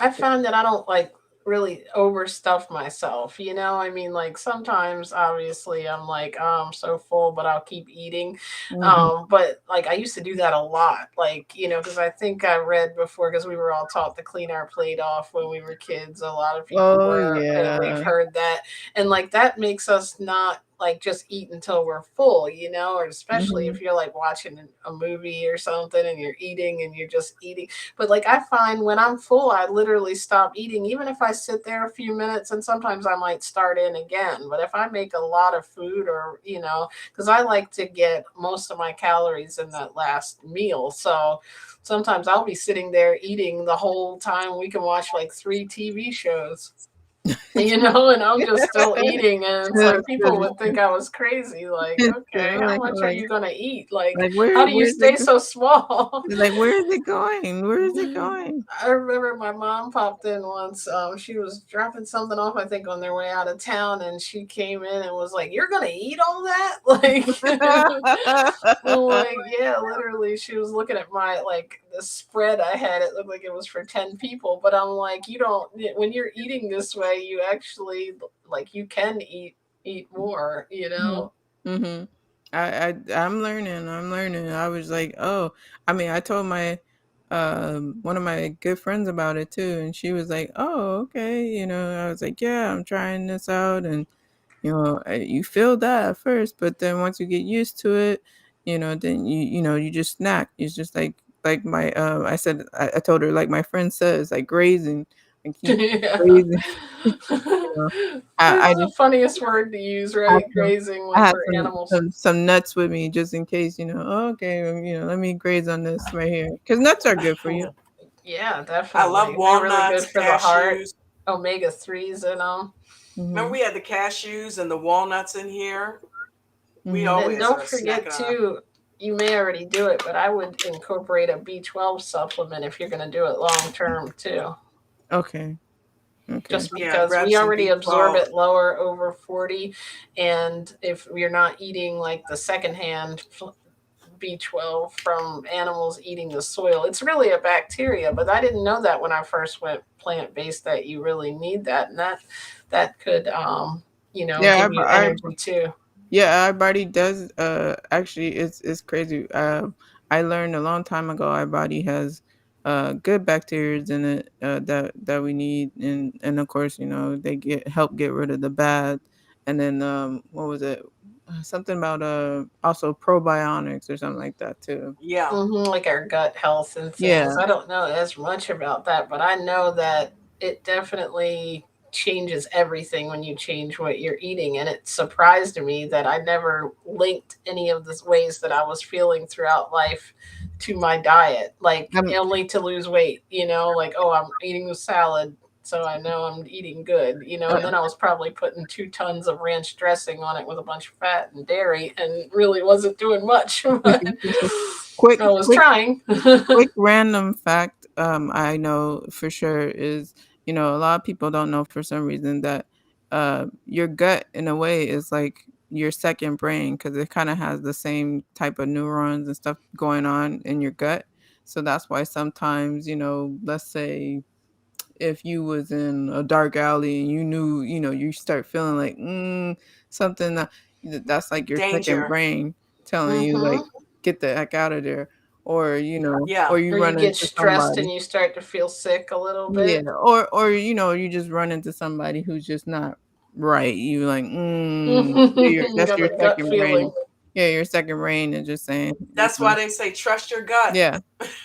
I found that I don't like really overstuff myself, you know? I mean, like sometimes obviously I'm like, oh, I'm so full, but I'll keep eating. mhm. But like I used to do that a lot, like, you know, because I think I read before, because we were all taught to clean our plate off when we were kids. A lot of people Oh were, and we've yeah. heard that. And like that makes us not like just eat until we're full, you know, or especially Mhm. if you're like watching a movie or something and you're eating and you're just eating. But like I find when I'm full, I literally stop eating, even if I sit there a few minutes, and sometimes I might start in again. But if I make a lot of food, or, you know, because I like to get most of my calories in that last meal. So sometimes I'll be sitting there eating the whole time. We can watch like three TV shows, you know, and I'm just still eating. And it's like That's people good. would think I was crazy. Like, It's okay, how much are like you going to eat? Like, like how do you where's it stay so small? like where is it going? Where is it going? I remember my mom popped in once. She was dropping something off, I think, on their way out of town, and she came in and was like, "You're gonna eat all that?" Like, I'm like, yeah, literally. She was looking at my like the spread I had. It looked like it was for 10 people, but I'm like, you don't. When you're eating this way, you actually like you can eat more. You Mhm. know. Mhm. I'm learning. I'm learning. I was like, oh, I mean, I told my one of my good friends about it too, and she was like, oh, okay. I was like, yeah, I'm trying this out, and you feel that at first, but then once you get used to it, then you just snack. It's just like my I said I told her like my friend says like grazing, like you Yeah. grazing. you know. I It's the just funniest word to use, had right? some Grazing I when had for some animals. some some nuts with me just in case, "Oh, okay, let me graze on this right here, because nuts are good for you. Yeah, I love definitely. They're really good walnuts, for the heart. cashews. Omega 3s in them. Remember Mhm, we had the cashews and the walnuts in here? We mhm. And always don't are forget snacking on. too, you may already do it, but I would incorporate a B12 supplement if you're going to do it long term too. Okay, okay. Just Yeah, because grab we some already absorb B12. it lower over 40, and if we're not eating like the secondhand B12 from animals eating the soil. It's really a bacteria, but I didn't know that when I first went plant based that you really need that, and that could you know, Yeah, give you energy too. yeah, our body does, actually, it's crazy. I learned a long time ago our body has, good bacteria in it, that we need, and of course, they help get rid of the bad, and then, what was it? Something about, also probiotics or something like that too. Yeah. Like our gut health and things. Yeah. I don't know as much about that, but I know that it definitely changes everything when you change what you're eating. And it surprised me that I never linked any of the ways that I was feeling throughout life to my diet, like I'm only to lose weight, you know, like, oh, I'm eating a salad. So I know I'm eating good, you know, and uh, then I was probably putting 2 tons of ranch dressing on it with a bunch of fat and dairy and really wasn't doing much, but quick I was quick trying. quick random fact, I know for sure is, a lot of people don't know for some reason that your gut in a way is like your second brain, because it kind of has the same type of neurons and stuff going on in your gut. So that's why sometimes, let's say if you was in a dark alley and you knew, you start feeling like something that's like your second Danger. brain telling you like hmm get the heck out of there, or Yeah. or you Or you run get into stressed somebody. and you start to feel sick a little Yeah, bit. or you just run into somebody who's just not right. You like You that's got your a gut second brain. feeling. Yeah, your second brain is just saying, That's why they say trust your gut. yeah,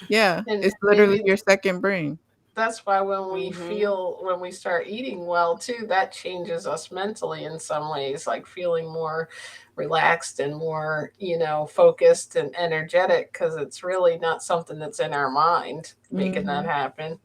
yeah, And it's literally maybe your second brain. that's why when we Hmm. feel, when we start eating well too, that changes us mentally in some ways, like feeling more relaxed and more, you know, focused and energetic, because it's really not something that's in our mind making that Mhm. happen.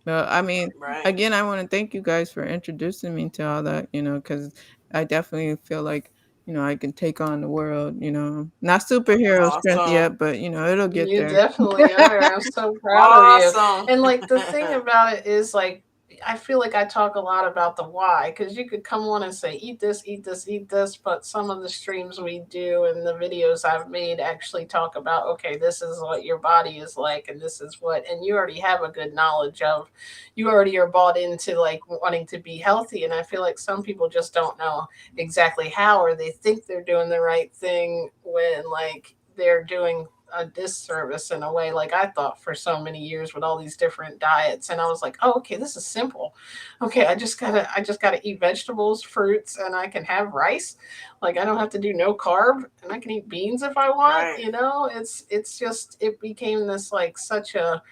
Well, I mean, Right. again, I want to thank you guys for introducing me to all that, because I definitely feel like, I can take on the world, not superhero strength Awesome. yet, but, it'll get You there. definitely are. I'm so proud of you. Awesome. And like the thing about it is like I feel like I talk a lot about the why because you could come on and say eat this, eat this, eat this, but some of the streams we do and the videos I've made actually talk about okay, this is what your body is like and this is what and you already have a good knowledge of you already are bought into like wanting to be healthy and I feel like some people just don't know exactly how or they think they're doing the right thing when like they're doing a disservice in a way like I thought for so many years with all these different diets and I was like, "Oh, okay, this is simple. Okay, I just got to eat vegetables, fruits and I can have rice. Like I don't have to do no carb and I can eat beans if I want, Right. It's just it became this like such a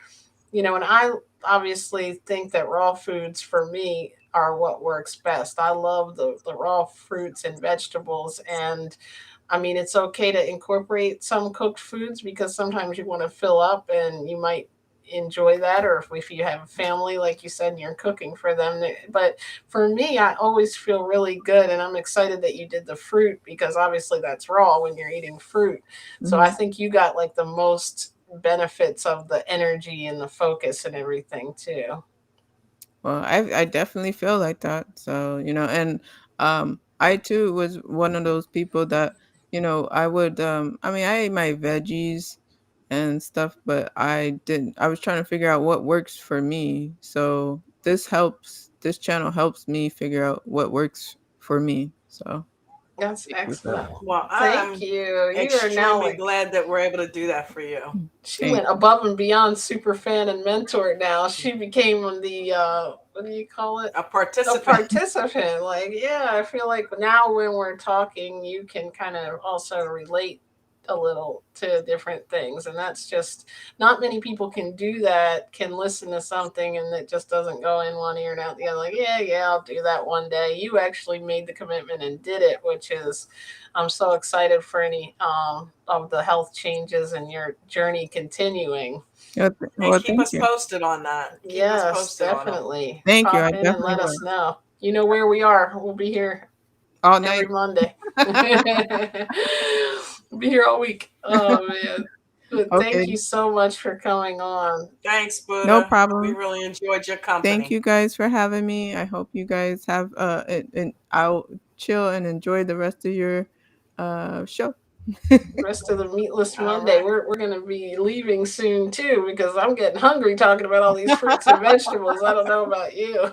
and I obviously think that raw foods for me are what works best. I love the raw fruits and vegetables and I mean, it's okay to incorporate some cooked foods because sometimes you want to fill up and you might enjoy that. Or if you have family, like you said, and you're cooking for them. But for me, I always feel really good. And I'm excited that you did the fruit because obviously that's raw when you're eating fruit. So I Mhm. think you got like the most benefits of the energy and the focus and everything too. Well, I definitely feel like that. So, and I too was one of those people that, I would I mean, I ate my veggies and stuff, but I was trying to figure out what works for me. So, this channel helps me figure out what works for me. So, That's thank you for excellent. that. Well, Thank I'm you. You are now extremely like glad that we're able to do that for you. she Thank went you. above and beyond super fan and mentor now. She became the what do you call it? A A participant. participant. Like, yeah, I feel like now when we're talking, you can kind of also relate a little to different things. And that's just not many people can do that, can listen to something and it just doesn't go in one ear and out the other. Like, yeah, yeah, I'll do that one day. You actually made the commitment and did it, which is I'm so excited for any of the health changes and your journey continuing. And Well, keep thank us you. posted on that. Keep us Yes, posted on them. definitely. Thank you. Pop I in and definitely let will. us know. You know where we are. We'll be here All every night. Monday. Be here all week. Oh man. But thank Okay. you so much for coming on. Thanks, No Buddha. We problem. really enjoyed your Thank company. you guys for having me. I hope you guys have and I'll chill and enjoy the rest of your show. Rest of the Meatless All Monday. right. We're gonna be leaving soon too because I'm getting hungry talking about all these fruits and vegetables. I don't know about you.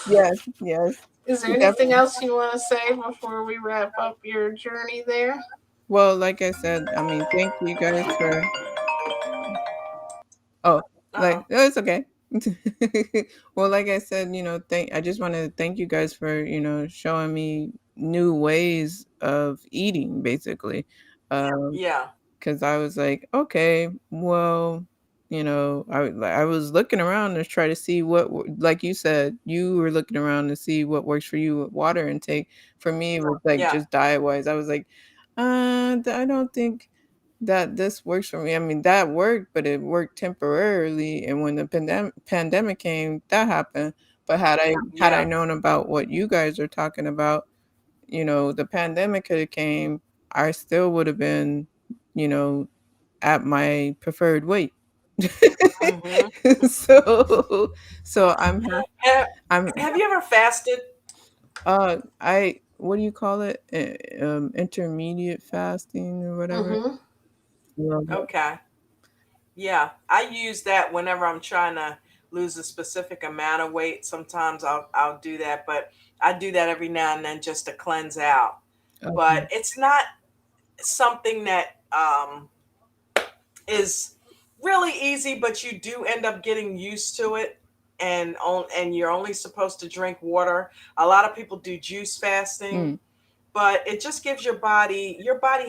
Yes, yes. Is there anything Definitely. else you want to say before we wrap up your journey there? Well, like I said, I mean, thank you guys for oh, Uh-oh. no, it's okay. Well, like I said, I just want to thank you guys for, showing me new ways of eating basically. Um Yeah. because I was like, okay, well, I was looking around to try to see like you said, you were looking around to see what works for you with water intake. For me, it was like Yeah. just diet wise. I was like, I don't think that this works for me. I mean, that worked, but it worked temporarily. And when the pandemic came, that happened. But had I Yeah. known about what you guys are talking about, the pandemic could have came, I still would have been, you know, at my preferred weight. Mm-hmm. so so Have, I'm have you ever fasted? I what do you call it? Intermediate fasting or whatever. Mm-hmm. Yeah. Okay. Yeah. I use that whenever I'm trying to lose a specific amount of weight. Sometimes I'll do that, but I do that every now and then just to cleanse out. But Okay. it's not something that is really easy, but you do end up getting used to it. And you're only supposed to drink water. A lot of people do juice fasting, Mm, but it just gives your body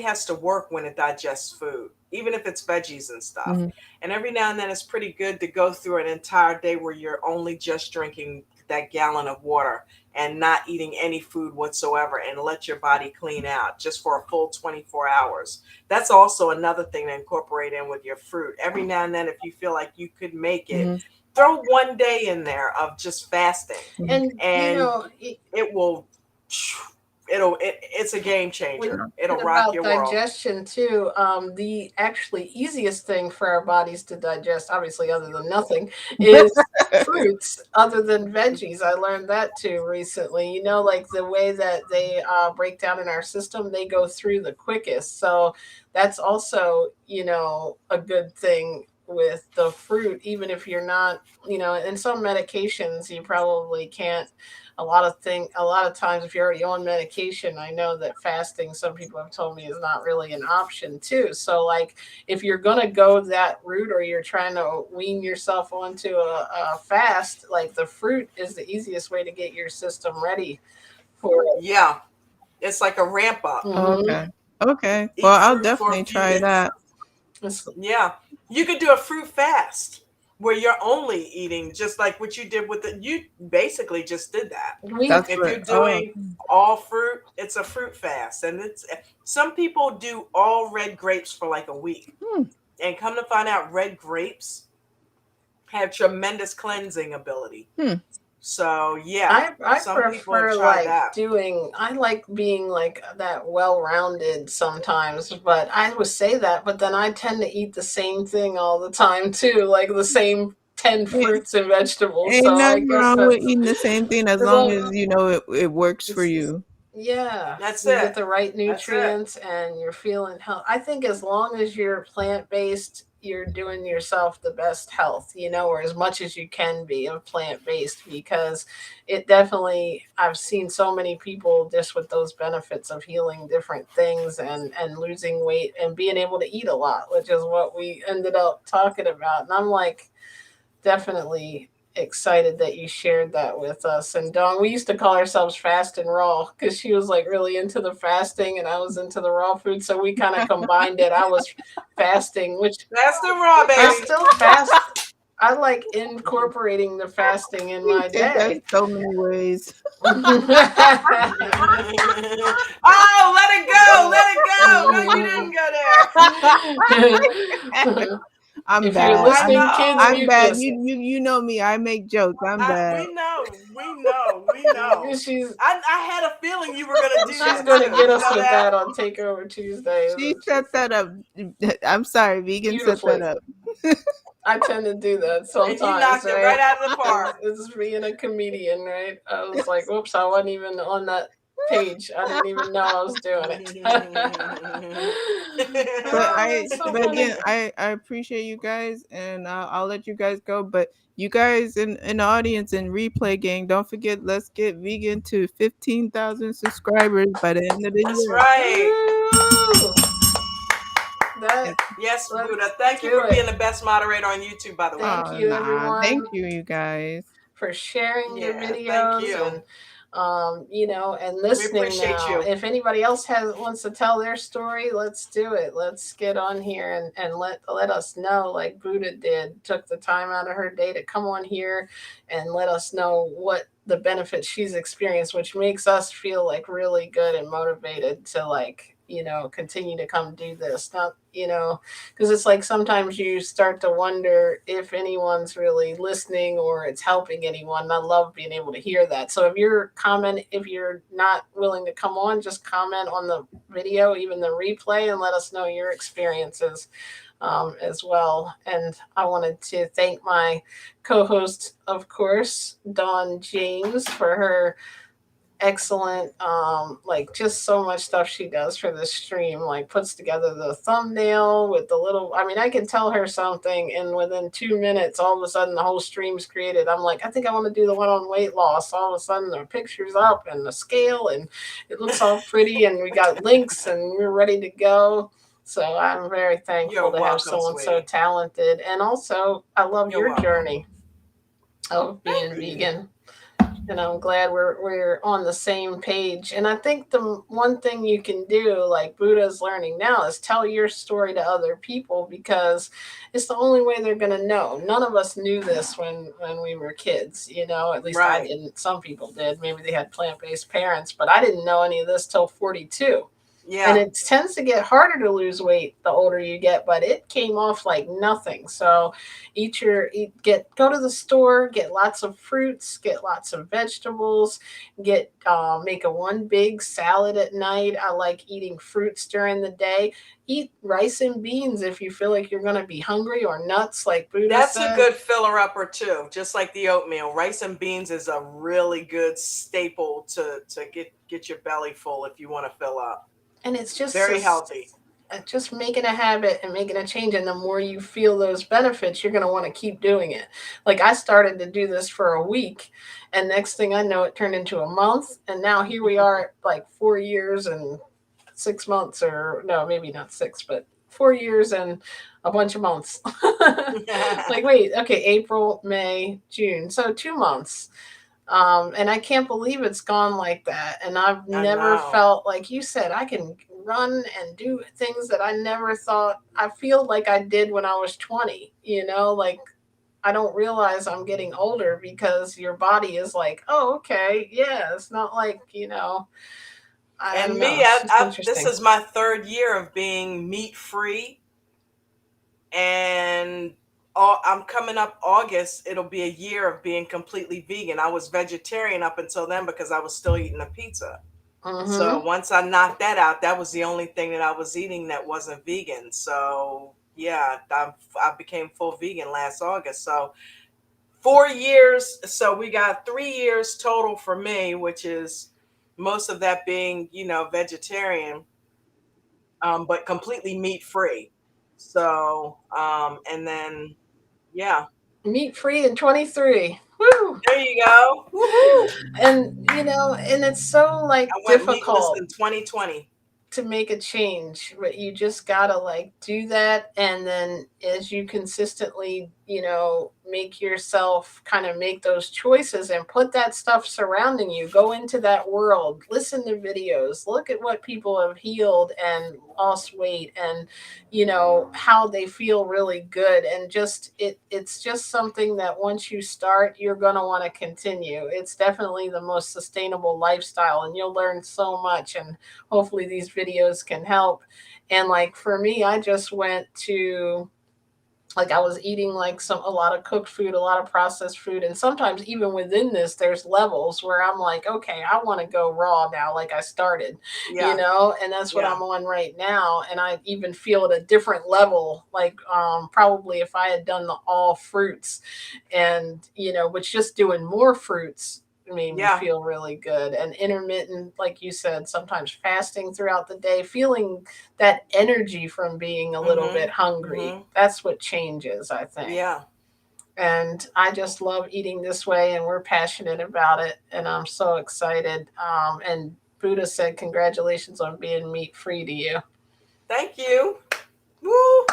has to work when it digests food, even if it's veggies and stuff. mhm, And every now and then it's pretty good to go through an entire day where you're only just drinking that gallon of water and not eating any food whatsoever and let your body clean out just for a full 24 hours. That's also another thing to incorporate in with your fruit. Every now and then, if you feel like you could make it, mhm. throw one day in there of just fasting, And and it will, it's a game when changer. you're It'll talking rock about your world. digestion too, the actually easiest thing for our bodies to digest, obviously other than nothing, is fruits other than veggies. I learned that too recently. You know, like the way that they break down in our system, they go through the quickest. So that's also, you know, a good thing with the fruit, even if you're not, you know, in some medications you probably can't, a lot of times if you're already on medication, I know that fasting, some people have told me, is not really an option too. So like if you're going to go that route or you're trying to wean yourself onto a fast, like the fruit is the easiest way to get your system ready for it. Yeah, it's like a ramp up. Hmm. Okay. Okay. Well, Eat I'll fruit for a definitely few try days. that. Yeah, you could do a fruit fast where you're only eating just like what you did with it. You basically just did that. We That's If what. you're Oh. doing all fruit, it's a fruit fast, and it's some people do all red grapes for like a week, Hmm. and come to find out, red grapes have tremendous cleansing ability. Hmm. So yeah, I some people have prefer tried like that. doing, I like being like that well-rounded sometimes, but I would say that, but then I tend to eat the same thing all the time too, like the same 10 Ain't, fruits and vegetables. ain't So I nothing guess wrong with that's eating the same thing as as long long as you know it works for you. yeah, That's you it. get the right That's it. nutrients and you're feeling health. I think as long as you're plant-based, you're doing yourself the best health, you know, or as much as you can be of plant-based, because it definitely, I've seen so many people just with those benefits of healing different things and losing weight and being able to eat a lot, which is what we ended up talking about. And I'm like, definitely excited that you shared that with us. And Dawn, we used to call ourselves Fast and Raw because she was like really into the fasting and I was into the raw food. So we kind of combined it. I was fasting, which That's the raw, I baby. still fast. I like incorporating the fasting in You my said that day. so many ways. Oh, let it go. Let it go. No, you didn't go I'm If you're bad. there. I listening, kids, know. I'm mute bad. this. You know me. I make jokes. I'm bad. We know. We know. We know. She's I had a feeling you were gonna do she's that gonna too. get You us know with that? that on Takeover Tuesday, She isn't she? set that up. I'm sorry, vegan set that Beautifully. up. I tend to do that And you sometimes, knocked it right right? out of the park. It's being a comedian, right? I was like, "Whoops, I wasn't even on that page. I didn't even know I was doing it." But Oh, that's so but funny. again, I appreciate you guys, and I'll let you guys go. But you guys in the audience and replay gang, don't forget. Let's get vegan to 15,000 subscribers by the end of the That's year. right. Woo! That And, Yes, Buddha. let's Thank you do for it. being the best moderator on YouTube, by the way. Thank oh you, nah, thank everyone, you, you guys. for sharing your Yeah, thank videos you. and you know, and We listening appreciate now. you. If anybody else has wants to tell their story, let's do it. Let's get on here and let us know, like Buddha did, took the time out of her day to come on here and let us know what the benefits she's experienced, which makes us feel like really good and motivated to, like, you know, continue to come do this. Not, you know, because it's like sometimes you start to wonder if anyone's really listening or it's helping anyone. And I love being able to hear that. So if you're not willing to come on, just comment on the video, even the replay, and let us know your experiences as well. And I wanted to thank my co-host, of course, Dawn James, for her excellent, like just so much stuff she does for the stream, like puts together the thumbnail with the little, I mean, I can tell her something and within 2 minutes all of a sudden the whole stream's created. I'm like, I think I want to do the one on weight loss. All of a sudden the picture's up and the scale and it looks all pretty and we got links and we're ready to go. So I'm very thankful You're to have welcome, someone so sweetie. talented. And also I love You're your welcome. journey of being Thank you. vegan, and I'm glad we're on the same page. And I think the one thing you can do, like Buddha's learning now, is tell your story to other people because it's the only way they're going to know. None of us knew this when we were kids, you know. At least I Right. didn't. Some people did. Maybe they had plant-based parents, but I didn't know any of this till 42. And Yeah. it tends to get harder to lose weight the older you get, but it came off like nothing. So go to the store, get lots of fruits, get lots of vegetables, get make a one big salad at night. I like eating fruits during the day. Eat rice and beans if you feel like you're going to be hungry, or nuts like Buddha That's a said. good filler upper too, just like the oatmeal. Rice and beans is a really good staple to get your belly full if you want to fill up. And it's Very healthy. just making a habit and making a change, and the more you feel those benefits, you're going to want to keep doing it. Like, I started to do this for a week, and next thing I know, it turned into a month, and now here we are at like 4 years and 6 months, or no, maybe not six, but 4 years and a bunch of months. Like, wait, okay, April, May, June, so 2 months. And I can't believe it's gone like that. And I've I never know. felt, like you said, I can run and do things that I never thought I feel like I did when I was 20. Like, I don't realize I'm getting older because your body is like, oh, okay, yeah, it's not like, I And don't know. me, It's just this interesting. is my third year of being meat free, and I'm coming up August. It'll be a year of being completely vegan. I was vegetarian up until then because I was still eating a pizza. So Mm-hmm. once I knocked that out, that was the only thing that I was eating that wasn't vegan. So yeah, I became full vegan last August. So 4 years. So we got 3 years total for me, which is most of that being, vegetarian, but completely meat free. So, and then, yeah, Meat free in 23. Woo! there you go. Woohoo! And it's so like I went meatless difficult in 2020. to make a change, but you just gotta like do that. And then as you consistently, make yourself kind of make those choices and put that stuff surrounding you, go into that world, listen to videos, look at what people have healed and lost weight, and how they feel really good. And it's just something that once you start, you're going to want to continue. It's definitely the most sustainable lifestyle, and you'll learn so much, and hopefully these videos can help. And like for me, I just went to, like, I was eating like a lot of cooked food, a lot of processed food, and sometimes even within this there's levels where I'm like, okay, I want to go raw now, like I started, Yeah, and that's what yeah. I'm on right now. And I even feel at a different level, like probably if I had done the all fruits, and which just doing more fruits made me Yeah. feel really good. And intermittent, like you said, sometimes fasting throughout the day, feeling that energy from being a little bit Mhm. hungry. Mhm. That's what changes, I think. Yeah. And I just love eating this way, and we're passionate about it. And I'm so excited. And Buddha said, congratulations on being meat free to you. Thank you. Woo.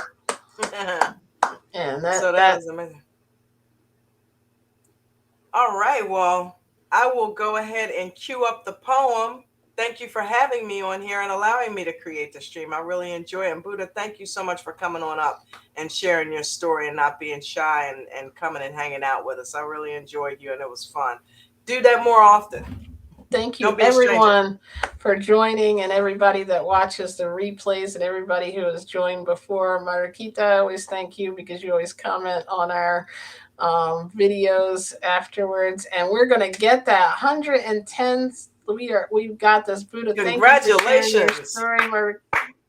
And So that that is amazing. All right. Well, I will go ahead and cue up the poem. Thank you for having me on here and allowing me to create the stream. I really enjoy it. And Buddha, thank you so much for coming on up and sharing your story and not being shy and coming and hanging out with us. I really enjoyed you and it was fun. Do that more often. thank you, Don't be a stranger. everyone, for joining, and everybody that watches the replays, and everybody who has joined before. Mariquita, I always thank you because you always comment on our videos afterwards. And we're going to get that 110th. We've got this. Buddha, thank you for sharing your Congratulations. story.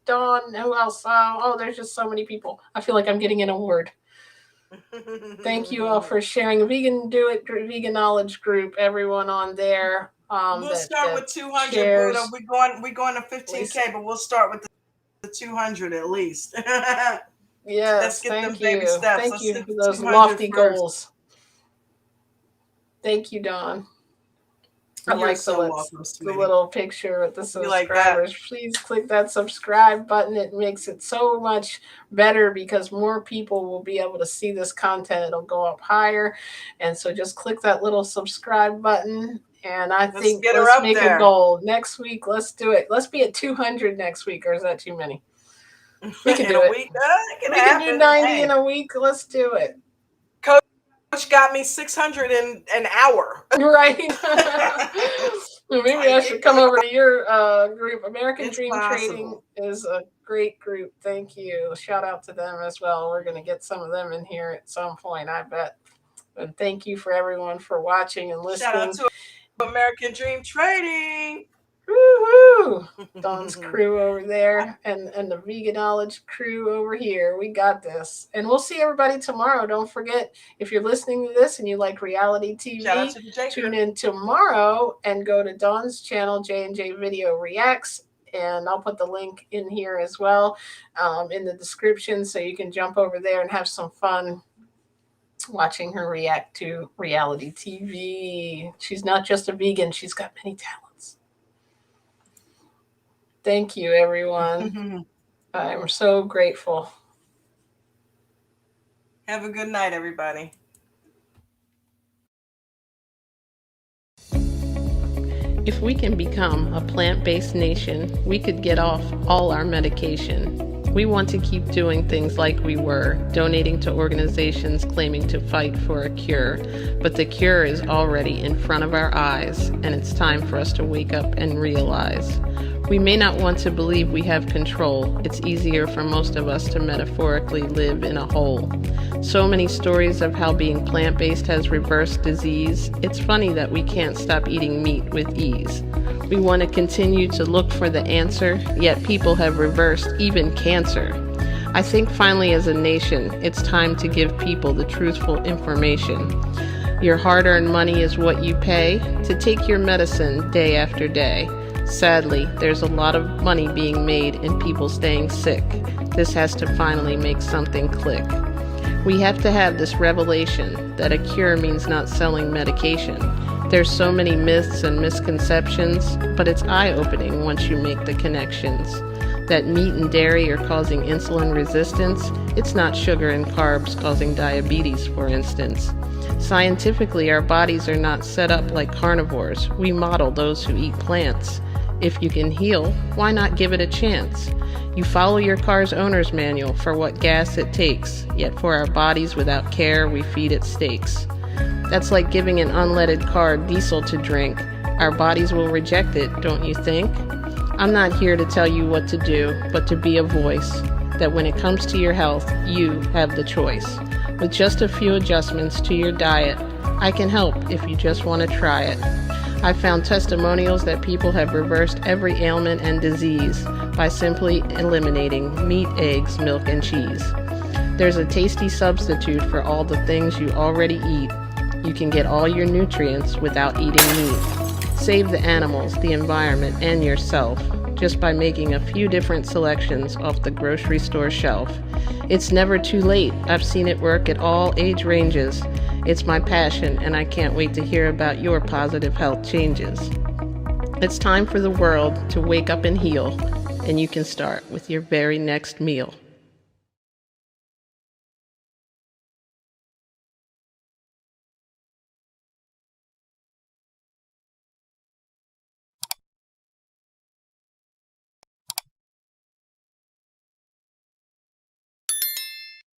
Dawn, who else? Oh, there's just so many people. I feel like I'm getting an award. Thank you all for sharing. Vegan Do It Vegan Knowledge Group, everyone on there, We'll start that with 200, Buddha. shares. We're going to Lisa, 15K, but we'll start with the 200 at least. Let's yes, get them thank baby you. steps. Thank Let's you hit for the those 200 lofty first. goals. Thank you, Dawn. I You're like so welcome, the sweetie. little picture with the You like that? subscribers. Please click that subscribe button. It makes it so much better because more people will be able to see this content. It'll go up higher. And so just click that little subscribe button. And I Let's think get her let's up make a there. goal next week. Let's do it. Let's be at 200 next week, or is that too many? We can In do a it. week, it can We can do happen. 90 in Hey, a week. Let's do it. Coach which got me 600 in an hour. Right. Well, maybe I should come over to your group. American It's Dream Trading possible. is a great group. Thank you. Shout out to them as well. We're going to get some of them in here at some point, I bet. And thank you for everyone for watching and Shout out listening. to American Dream Trading. Woohoo! Don's crew over there and the Veganology crew over here. We got this. And we'll see everybody tomorrow. Don't forget, if you're listening to this and you like reality Shout out TV, to the J tune Crew. in tomorrow and go to Don's channel, J&J Video Reacts. And I'll put the link in here as well in the description so you can jump over there and have some fun watching her react to reality TV. She's not just a vegan, she's got many talents. Thank you, everyone. I'm so grateful. Have a good night, everybody. If we can become a plant-based nation, we could get off all our medication. We want to keep doing things like we were, donating to organizations claiming to fight for a cure. But the cure is already in front of our eyes, and it's time for us to wake up and realize. We may not want to believe we have control. It's easier for most of us to metaphorically live in a hole. So many stories of how being plant-based has reversed disease. It's funny that we can't stop eating meat with ease. We want to continue to look for the answer, yet people have reversed even cancer. I think finally as a nation, it's time to give people the truthful information. Your hard-earned money is what you pay to take your medicine day after day. Sadly, there's a lot of money being made in people staying sick. This has to finally make something click. We have to have this revelation that a cure means not selling medication. There's so many myths and misconceptions, but it's eye-opening once you make the connections. That meat and dairy are causing insulin resistance. It's not sugar and carbs causing diabetes, for instance. Scientifically, our bodies are not set up like carnivores. We model those who eat plants. If you can heal, why not give it a chance? You follow your car's owner's manual for what gas it takes, yet for our bodies without care, we feed it steaks. That's like giving an unleaded car diesel to drink. Our bodies will reject it, don't you think? I'm not here to tell you what to do, but to be a voice, that when it comes to your health, you have the choice. With just a few adjustments to your diet, I can help if you just want to try it. I've found testimonials that people have reversed every ailment and disease by simply eliminating meat, eggs, milk, and cheese. There's a tasty substitute for all the things you already eat. You can get all your nutrients without eating meat. Save the animals, the environment, and yourself just by making a few different selections off the grocery store shelf. It's never too late. I've seen it work at all age ranges. It's my passion, and I can't wait to hear about your positive health changes. It's time for the world to wake up and heal, and you can start with your very next meal.